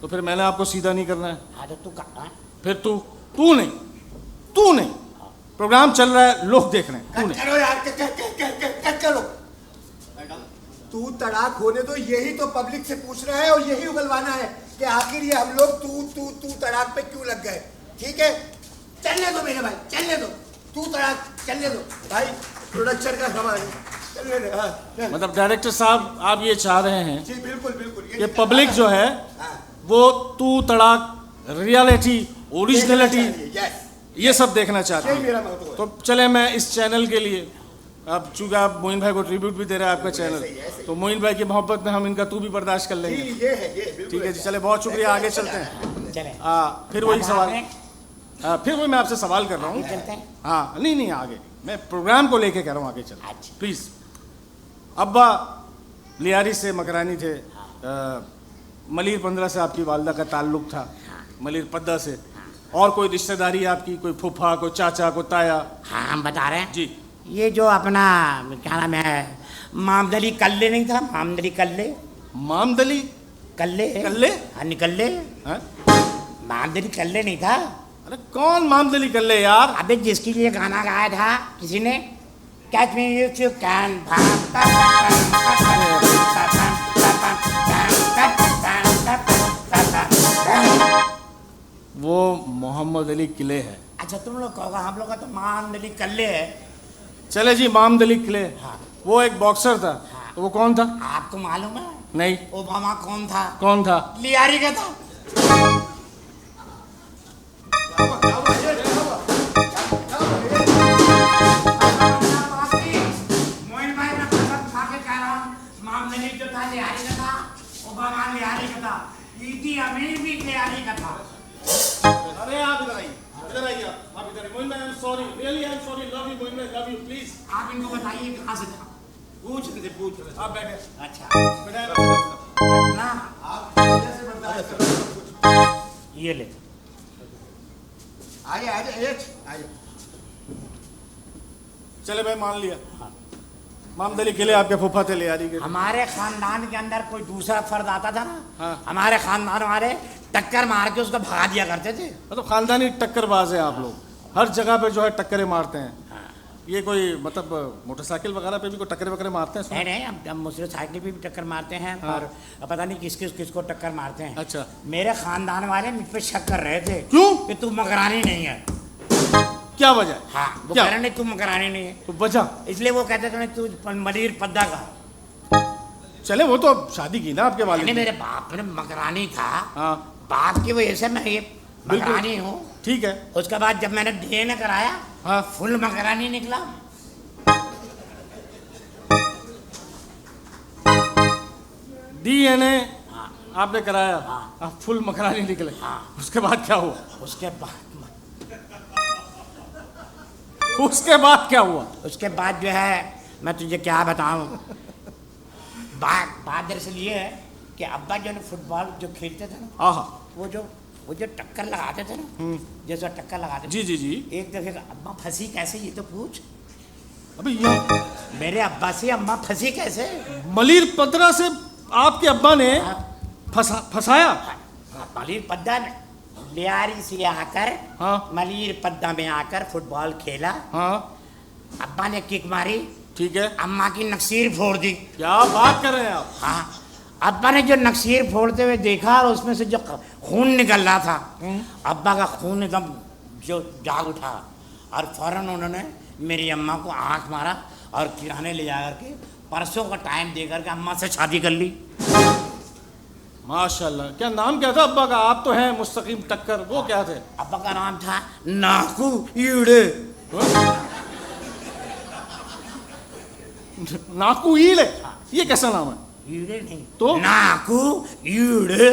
तो फिर मैंने आपको सीधा नहीं करना है। हाँ तो तू कहाँ? फिर तू नहीं। प्रोग्राम चल रहा है, लोग देख रहे हैं, तू नहीं। करो यार, कट करो। तू तड़ाक होने दो, यही तो पब्लिक से पूछ रहा है और यही उगलवाना है कि आखिर ये हम लोग तू तड़ाक पे क्यों लग गए। ठीक है, चलने दो मेरे भाई, चलने दो। तू तड़ाक चलने दो भाई, प्रोडक्शन का सामान चलने दो। हाँ। मतलब डायरेक्टर साहब, आप ये चाह रहे हैं जी बिल्कुल बिल्कुल, कि पब्लिक जो है वो तू तड़ाक, रियलिटी, ओरिजिनलिटी, ये सब देखना चाहते हैं। तो चले, मैं इस चैनल के लिए, अब चूंकि आप मोइन भाई को ट्रिब्यूट भी दे रहे हैं आपका चैनल, तो मोइन भाई की मोहब्बत में हम इनका तू भी बर्दाश्त कर लेंगे। ठीक है जी, चले, बहुत शुक्रिया, आगे चलते हैं। फिर वही सवाल, फिर वही मैं आपसे सवाल कर रहा हूँ। हाँ, नहीं आगे, मैं प्रोग्राम को लेके कह रहा हूँ, आगे चलते प्लीज। अब्बा लियारी से मकरानी थे, मलिर 15 से आपकी वालदा का ताल्लुक था, मलिर पद्दा से। और कोई रिश्तेदारी आपकी, कोई फूफा, कोई चाचा, कोई ताया? हाँ, हम बता रहे हैं जी। ये जो अपना क्या नाम है, मामदली कल्ले नहीं था? मामदली कल्ले, मामदली कल्ले कल्ले, हाँ निकल्ले, मामदली कल्ले नहीं था? अरे कौन मामदली कल्ले यार? अबे जिसके लिए गाना गाया था किसी ने, catch me if you can. वो मोहम्मद अली किले है। अच्छा, तुम लोग कहोगे, हम लोग का तो मामदली कल्ले है। चले जी, मामदली किले। हाँ। वो एक बॉक्सर था। हाँ। तो वो कौन था? आपको मालूम है? नहीं। ओबामा कौन था? कौन था? लियारी का था। मोइन भाई, मैं कसम खा के कह रहा हूँ, मामदली जो था लियारी का था, ओबामा लियारी का था, इदी अमीर भी लियारी का था। अरे आप इधर आइए, इधर आइए, आप इधर आइए। मोइन भाई, I am sorry, really I am sorry, love you Moin भाई, लव यू, प्लीज। आप इनको बताइए कहाँ से था, पूछ रहे थे, पूछ रहे थे। आप बैठे। अच्छा, ना आप कैसे बता रहे? ये ले, आइए। चले भाई, मान लिया। मामदली किले आपके फूफा थे लियारी के। हमारे खानदान के अंदर कोई दूसरा फर्द आता था ना, हाँ। हमारे खानदान वाले टक्कर मार के उसको भगा दिया करते थे। मतलब खानदानी टक्करबाज है आप लोग, हर जगह पे जो है टक्करें मारते हैं। ये कोई मतलब मोटरसाइकिल वगैरह पे भी कोई टक्करें वगैरह मारते हैं? नहीं, हम मोटरसाइकिल पे भी टक्कर मारते हैं। हाँ। और पता नहीं किसको टक्कर मारते हैं। अच्छा। मेरे खानदान वाले मुझ पे शक कर रहे थे। क्यों? कि तू मकरानी नहीं है। क्या वजह? हाँ, वो क्या? कह रहे नहीं तू मकरानी नहीं है, तो वजह? इसलिए वो कहते थे तू मलिर पद्दा का। चले, वो तो अब शादी की ना आपके वाले नहीं, ने। मेरे बाप ने मकरानी था। हाँ, बाप की वजह से मैं ये बिल्कुल। मकरानी हूँ। ठीक है। उसके बाद जब मैंने डीएनए कराया, हाँ। फुल मकरानी निकला। डीएनए हाँ। आपने कराया? हाँ। आप फुल मकरानी निकले? हाँ। उसके बाद क्या हुआ? उसके बाद क्या हुआ? उसके बाद जो है, मैं तुझे क्या बताऊं, बात दरअसल ये है कि अब्बा जो है फुटबॉल जो खेलते थे ना, आहा, वो जो टक्कर लगाते थे ना, जैसा टक्कर लगाते जी थे, जी जी। एक दफे अब्बा फंसी कैसे, ये तो पूछ। अबे ये मेरे अब्बा से अम्मा फंसी कैसे? मलिर 15 से आपके अब्बा ने फंसाया? मलिर पद्दा में लियारी से आकर, हाँ। मलिर पद्दा में आकर फुटबॉल खेला। हाँ। अब्बा ने किक मारी, ठीक है। अम्मा की नक्सीर फोड़ दी। क्या बात कर रहे हैं आप? हाँ, अब्बा ने जो नक्सीर फोड़ते हुए देखा और उसमें से जो खून निकल रहा था, अब्बा का खून एकदम जो जाग उठा और फौरन उन्होंने मेरी अम्मा को आंख मारा और किराने ले जा करके परसों का टाइम दे करके अम्मा से शादी कर ली। माशाल्लाह। क्या नाम क्या था अब्बा का? आप तो हैं मुस्तकीम टक्कर, वो क्या थे? अब्बा का नाम था नाकू ईड़े। नाकू ईड़े? ये कैसा नाम है? ईड़े नहीं तो? नाकू ईड़े।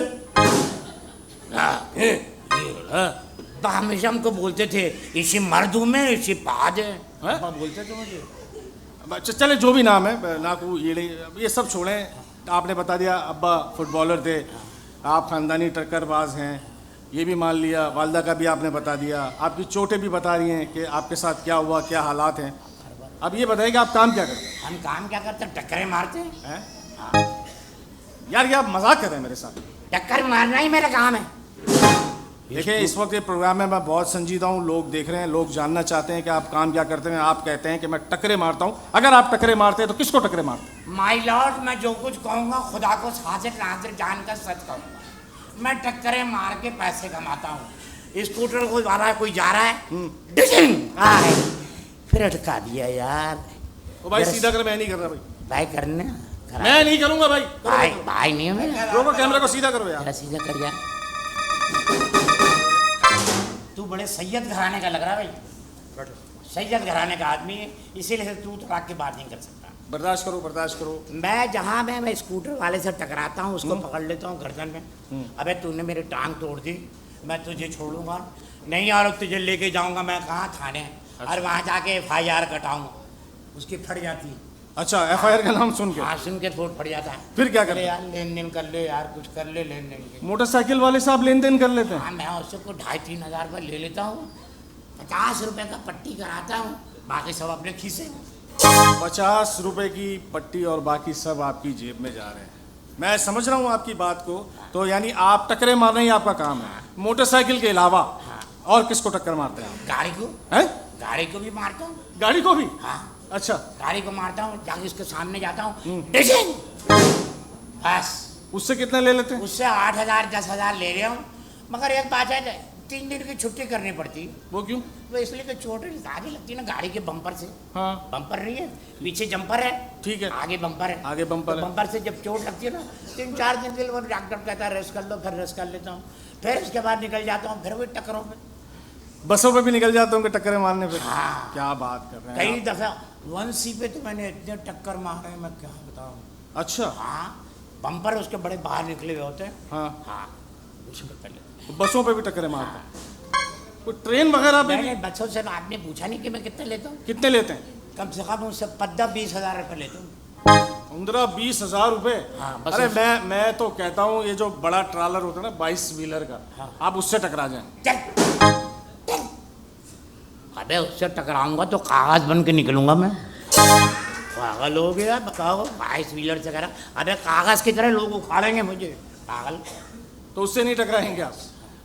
तो हमेशा हमको बोलते थे इसी मर्द हूँ मैं, इसी पाद है। हैं? पापा बोलते थे मुझे। चले जो भी नाम है, नाकू ये सब छोड़ें। आपने बता दिया अब्बा फुटबॉलर थे, आप खानदानी टक्करबाज हैं, ये भी मान लिया। वालदा का भी आपने बता दिया, आपकी चोटें भी बता रही हैं कि आपके साथ क्या हुआ, क्या हालात हैं। अब ये बताइए कि आप काम क्या करते हम काम क्या करते हैं? टक्करें मारते हैं। हैं? यार ये आप मजाक कर रहे हैं मेरे साथ। टक्कर मारना ही मेरा काम है। देखिए इस वक्त ये प्रोग्राम में मैं बहुत संजीदा हूँ, लोग देख रहे हैं, लोग जानना चाहते हैं कि आप काम क्या करते हैं। आप कहते हैं कि मैं टक्करे मारता हूँ। अगर आप टक्करे मारते हैं तो किसको टक्करे मारते हैं? माय लॉर्ड, मैं जो कुछ कहूँगा खुदा को हाजिर नाजिर जानकर सच कहूँगा। मैं टक्करें मार के पैसे कमाता हूँ। स्कूटर कोई वाला कोई जा रहा है, डिजिंग आए, फिर अटका दिया यार। ओ भाई सीधा कर, मैं नहीं कर रहा भाई। भाई करने मैं नहीं करूँगा भाई। भाई भाई नहीं है मेरा। रोको, कैमरा को सीधा करो यार। जरा सीधा कर यार। तू बड़े सैयद घराने का लग रहा है भाई, सैयद घराने का आदमी है, इसीलिए तू तलाक की बात नहीं कर सकता। बर्दाश्त करो, बर्दाश्त करो। मैं जहाँ मैं स्कूटर वाले से टकराता हूँ, उसको पकड़ लेता हूँ गर्दन में। अबे तूने मेरी टांग तोड़ दी, मैं तुझे छोड़ूंगा नहीं और तुझे लेके जाऊंगा मैं कहाँ, थाने। और वहाँ जाके FIR कटाऊंगा, उसकी फट जाती है। अच्छा, FIR का नाम सुन के? हाँ, सुन के थोड़ा फट जाता है। फिर क्या करते? यार लेन देन कर ले यार, कुछ कर ले लेन देन के। मोटरसाइकिल वाले साहब लेन देन कर लेते हैं? हाँ, मैं उससे को 2,500-3 हज़ार रुपये ले लेता हूँ, 50 रुपये का पट्टी कराता हूँ, बाकी सब अपने खीसे। 50 रुपए की पट्टी और बाकी सब आपकी जेब में जा रहे हैं। मैं समझ रहा हूँ आपकी बात को। तो यानी आप टक्करे मारना ही आपका काम है। मोटरसाइकिल के अलावा और किसको टक्कर मारते हैं आप? गाड़ी को। हैं? गाड़ी को भी मारता हूँ। गाड़ी को भी? हाँ। अच्छा। गाड़ी को मारता हूँ, जाके उसके सामने जाता हूँ, डिजिंग, बस। उससे कितने ले लेते हैं? उससे 8,000 10,000 ले रहा हूँ, मगर एक बात है, 3 दिन की छुट्टी करनी पड़ती। वो क्यों? वो इसलिए कि चोट आगे लगती है ना गाड़ी के बम्पर से। हाँ। बम्पर नहीं है, पीछे जंपर है। ठीक है। आगे बम्पर है। आगे बम्पर है। बम्पर से जब चोट लगती है ना, 3-4 दिन के लिए वो डॉक्टर कहता है रेस्ट कर लो, फिर रेस्ट कर लेता हूँ, फिर उसके बाद निकल जाता हूँ, फिर वही टक्करों में। बसों पे भी निकल जाते होंगे टक्करे मारने पे? हाँ। क्या बात कर रहे हैं कई आप? दफा 1C पे तो मैंने इतने टक्कर मारे हैं, मैं क्या बताऊँ। अच्छा। हाँ, बम्पर उसके बड़े बाहर निकले हुए होते हैं। हाँ। हाँ, उसमें पहले तो बसों पे भी टक्करे मारते हैं? कोई ट्रेन वगैरह पे भी? मैंने बच्चों से आपने पूछा नहीं कि मैं कितने लेता हूँ। कितने लेते हैं? कम से कम उससे 15-20 हज़ार रुपये लेता हूँ। 15-20 हज़ार रुपए? हाँ, बस अरे मैं तो कहता हूँ ये जो बड़ा ट्रालर होता है ना 22 व्हीलर का, हाँ। आप उससे टकरा जाएं। चल। अबे उससे टकराऊंगा तो कागज बन के निकलूंगा मैं। पागल हो गया, बताओ 22 व्हीलर से करा। अबे कागज की तरह लोग उखाड़ेंगे मुझे, पागल। तो उससे नहीं टकराएंगे आप?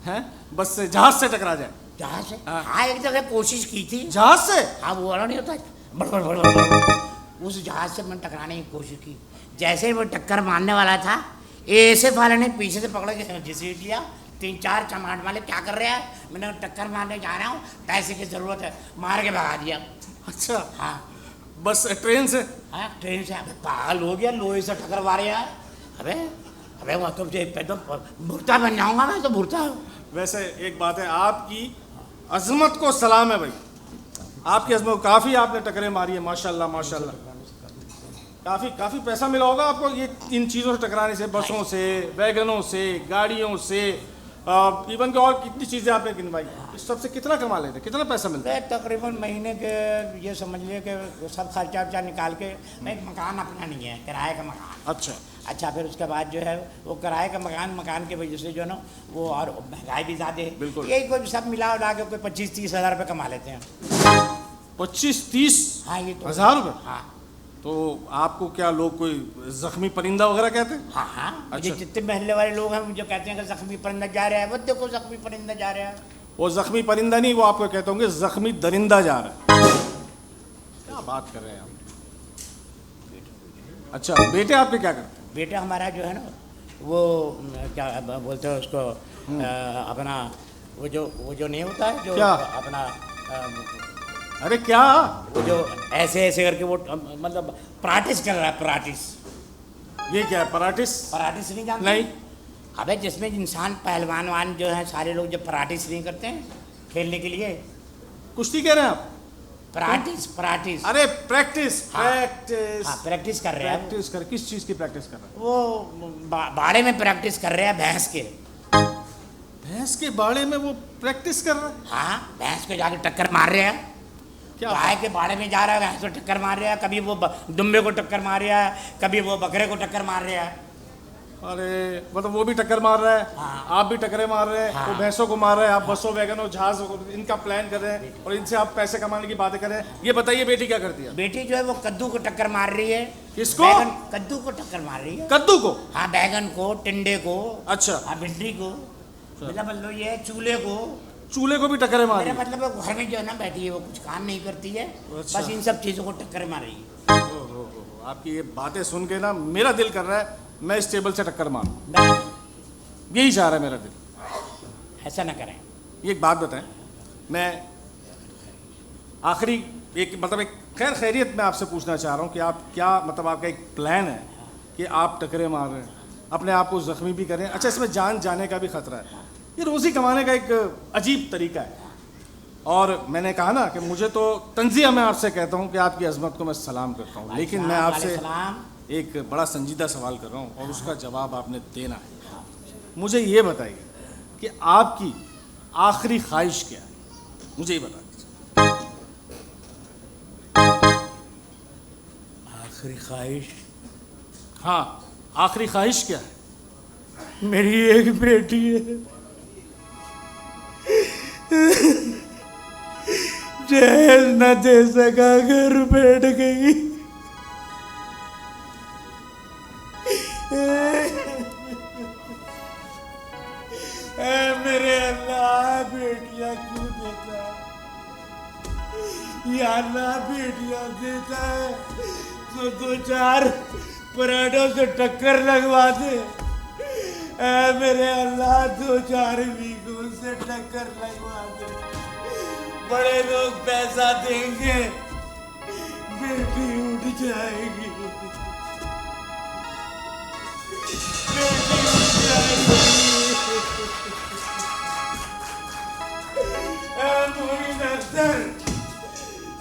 हैं? बस से, जहाज से टकरा जाए? जहाज से? हाँ। हाँ, एक जगह कोशिश की थी। जहाज से? हाँ, वो वाला नहीं होता, बड़ बड़ बड़ बड़, उस जहाज से मैंने टकराने की कोशिश की। जैसे ही वो टक्कर मारने वाला था, ऐसे वाले ने पीछे से पकड़ के घसीट लिया। 3-4 चमाट वाले क्या कर रहे हैं, मैंने टक्कर मारने जा रहा हूँ, पैसे की जरूरत है, मार के भगा दिया। अच्छा। हाँ। बस ट्रेन से? हाँ, ट्रेन से। अबे पागल हो गया, लोहे से टक्कर मारे यार। अबे अबे वो तो भुरता बन जाऊंगा मैं तो, भुरता। वैसे एक बात है, आपकी अजमत को सलाम है भाई, आपकी अजमत। काफ़ी आपने टकरे मारी है, माशाल्लाह माशाल्लाह। काफ़ी पैसा मिला होगा आपको ये इन चीज़ों से टकराने से, बसों से, वैगनों से, गाड़ियों से, इवन के और कितनी चीज़ें आपने गिनवाई। इस सबसे कितना कमा लेते, कितना पैसा मिलता है? तकरीबन महीने के ये समझ लिए कि सब खर्चा वर्चा निकाल के, एक मकान अपना नहीं है, किराए का मकान। अच्छा, फिर उसके बाद जो है वो किराए का मकान की वजह से जो है ना वो, और महंगाई भी ज़्यादा है। बिल्कुल। यही कोई सब मिला उला के कोई 25-30 हज़ार रुपये कमा लेते हैं। 25-30 हाँ, ये तो हज़ार रुपये? हाँ। तो आपको क्या लोग कोई जख्मी परिंदा वगैरह कहते हैं? हाँ हाँ। अच्छा। जितने महल्ले वाले लोग हैं मुझे कहते हैं कि जख्मी परिंदा जा रहा है, वो देखो जख्मी परिंदा जा रहा है। वो जख्मी परिंदा नहीं, वो आपको कहते होंगे जख्मी दरिंदा जा रहा है। क्या बात कर रहे हैं आप? अच्छा, बेटे आपके क्या करते हैं? बेटा हमारा जो है ना वो क्या बोलते हैं उसको, अपना वो जो नहीं होता है जो क्या? अपना अरे क्या? वो जो ऐसे करके वो मतलब प्रैक्टिस कर रहा है, प्रैक्टिस। ये क्या है, पराटिस? प्रैक्टिस नहीं जानते? नहीं। अबे जिसमें इंसान पहलवान जो है सारे लोग जब प्रैक्टिस नहीं करते हैं खेलने के लिए। कुश्ती कह रहे हैं आप? प्रैक्टिस। अरे प्रैक्टिस। हाँ। प्रैक्टिस। हाँ, प्रैक्टिस कर रहे हैं। प्रैक्टिस कर, किस चीज़ की प्रैक्टिस कर रहे हैं? वो बाड़े में प्रैक्टिस कर रहे हैं, भैंस के। भैंस के बाड़े में वो प्रैक्टिस कर रहा है? हाँ, भैंस को जाके टक्कर मार रहे हैं। क्या गाय के बाड़े में जा रहा है, भैंस को टक्कर मार रहा है, कभी वो दुम्बे को टक्कर मार रहा है, कभी वो बकरे को टक्कर मार रहा है। अरे मतलब वो भी टक्कर मार रहा है, हाँ। आप भी टक्करे मार रहे हैं, हाँ। वो भैंसों को मार रहे हैं, आप बसों वैगनों जहाज इनका प्लान कर रहे हैं और इनसे आप पैसे कमाने की बातें कर रहे हैं। ये बताइए बेटी क्या करती है? बेटी जो है वो कद्दू को टक्कर मार रही है। किसको? बैगन, कद्दू को टक्कर मार रही है। कद्दू को? हाँ, बैगन को, टिंडे को, अच्छा। हाँ, भिंडी को, मतलब ये चूल्हे को। चूल्हे को भी टक्करे मार रही मेरा है? मतलब घर में जो है ना बैठी है वो कुछ काम नहीं करती है, अच्छा। बस इन सब चीजों को टक्कर मार रही है। आपकी ये बातें सुन के ना मेरा दिल कर रहा है मैं इस टेबल से टक्कर मारूं। यही चाह रहा है मेरा दिल। ऐसा ना करें। ये एक बात बताएं, मैं आखिरी एक मतलब एक खैरियत में आपसे पूछना चाह रहा हूँ कि आप क्या मतलब आपका एक प्लान है कि आप टकरे मार रहे हैं, अपने आप को जख्मी भी करें। अच्छा, इसमें जान जाने का भी खतरा है। ये रोज़ी कमाने का एक अजीब तरीका है। और मैंने कहा ना कि मुझे तो तंजिया मैं आपसे कहता हूँ कि आपकी अजमत को मैं सलाम करता हूँ, लेकिन मैं आपसे एक बड़ा संजीदा सवाल कर रहा हूँ और उसका जवाब आपने देना है। मुझे ये बताइए कि आपकी आखिरी ख्वाहिश क्या है? मुझे ये बता दीजिए। आखिरी ख्वाहिश? हाँ, आखिरी ख्वाहिश क्या है? मेरी एक बेटी है, दहेज न दे सका, घर बैठ गई। मेरे अल्लाह, बेटियां क्यों देता है या अल्लाह? बेटियां देता है तो दो चार पराठों से टक्कर लगवा दे। मेरे अल्लाह, दो चार वीकों से टक्कर लगवा दे, बड़े लोग पैसा देंगे, बेटी उठ जाएगी, बेटी उठ जाएगी। मोइन अख्तर,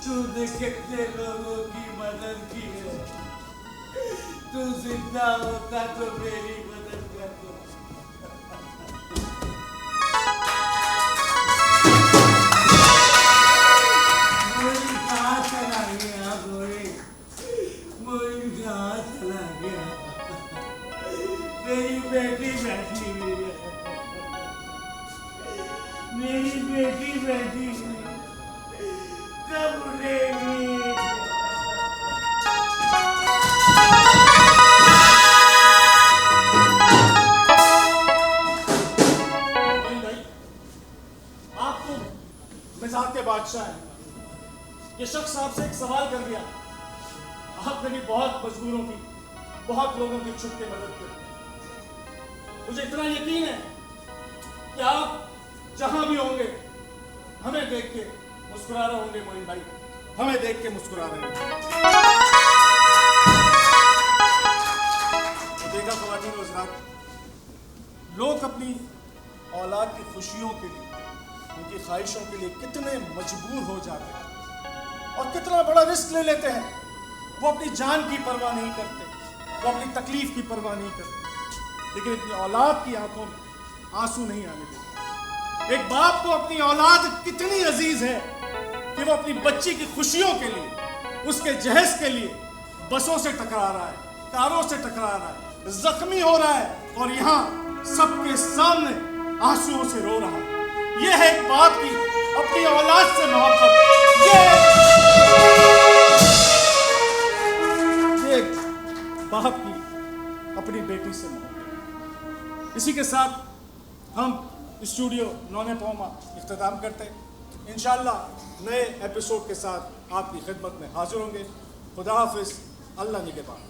तूने कितने लोगों की मदद की है, तू जिंदा होता तो मेरी मदद करता। मेरी बेटी बैठी हुई है, मेरी बेटी बैठी हुई है, कब उठेगी? आप तो मिजाज के बादशाह हैं। ये शख्स आपसे एक सवाल कर दिया, आपने भी बहुत मजबूरों की, बहुत लोगों की छुप के मदद की। मुझे इतना यकीन है कि आप जहां भी होंगे हमें देख के मुस्कुरा रहे होंगे। मोइन भाई, हमें देख के मुस्कुरा रहे होंगे। देखा ख़वातीन व हज़रात, लोग अपनी औलाद की खुशियों के लिए, उनकी ख्वाहिशों के लिए कितने मजबूर हो जाते हैं और कितना बड़ा रिस्क ले लेते हैं। वो अपनी जान की परवाह नहीं करते, वो अपनी तकलीफ की परवाह नहीं करते, लेकिन अपनी औलाद की आंखों में आंसू नहीं आने देते। एक बाप को अपनी औलाद कितनी अजीज है कि वो अपनी बच्ची की खुशियों के लिए, उसके जहेज के लिए बसों से टकरा रहा है, कारों से टकरा रहा है, जख्मी हो रहा है और यहाँ सबके सामने आंसुओं से रो रहा है। ये है एक बाप की अपनी औलाद से मोहब्बत। ये एक बाप की अपनी बेटी से मोहब्बत। इसी के साथ हम स्टूडियो नौने पौमा इख्तिताम करते हैं। इंशाअल्लाह नए एपिसोड के साथ आपकी खिदमत में हाजिर होंगे। खुदा हाफिज, अल्लाह निगहबान।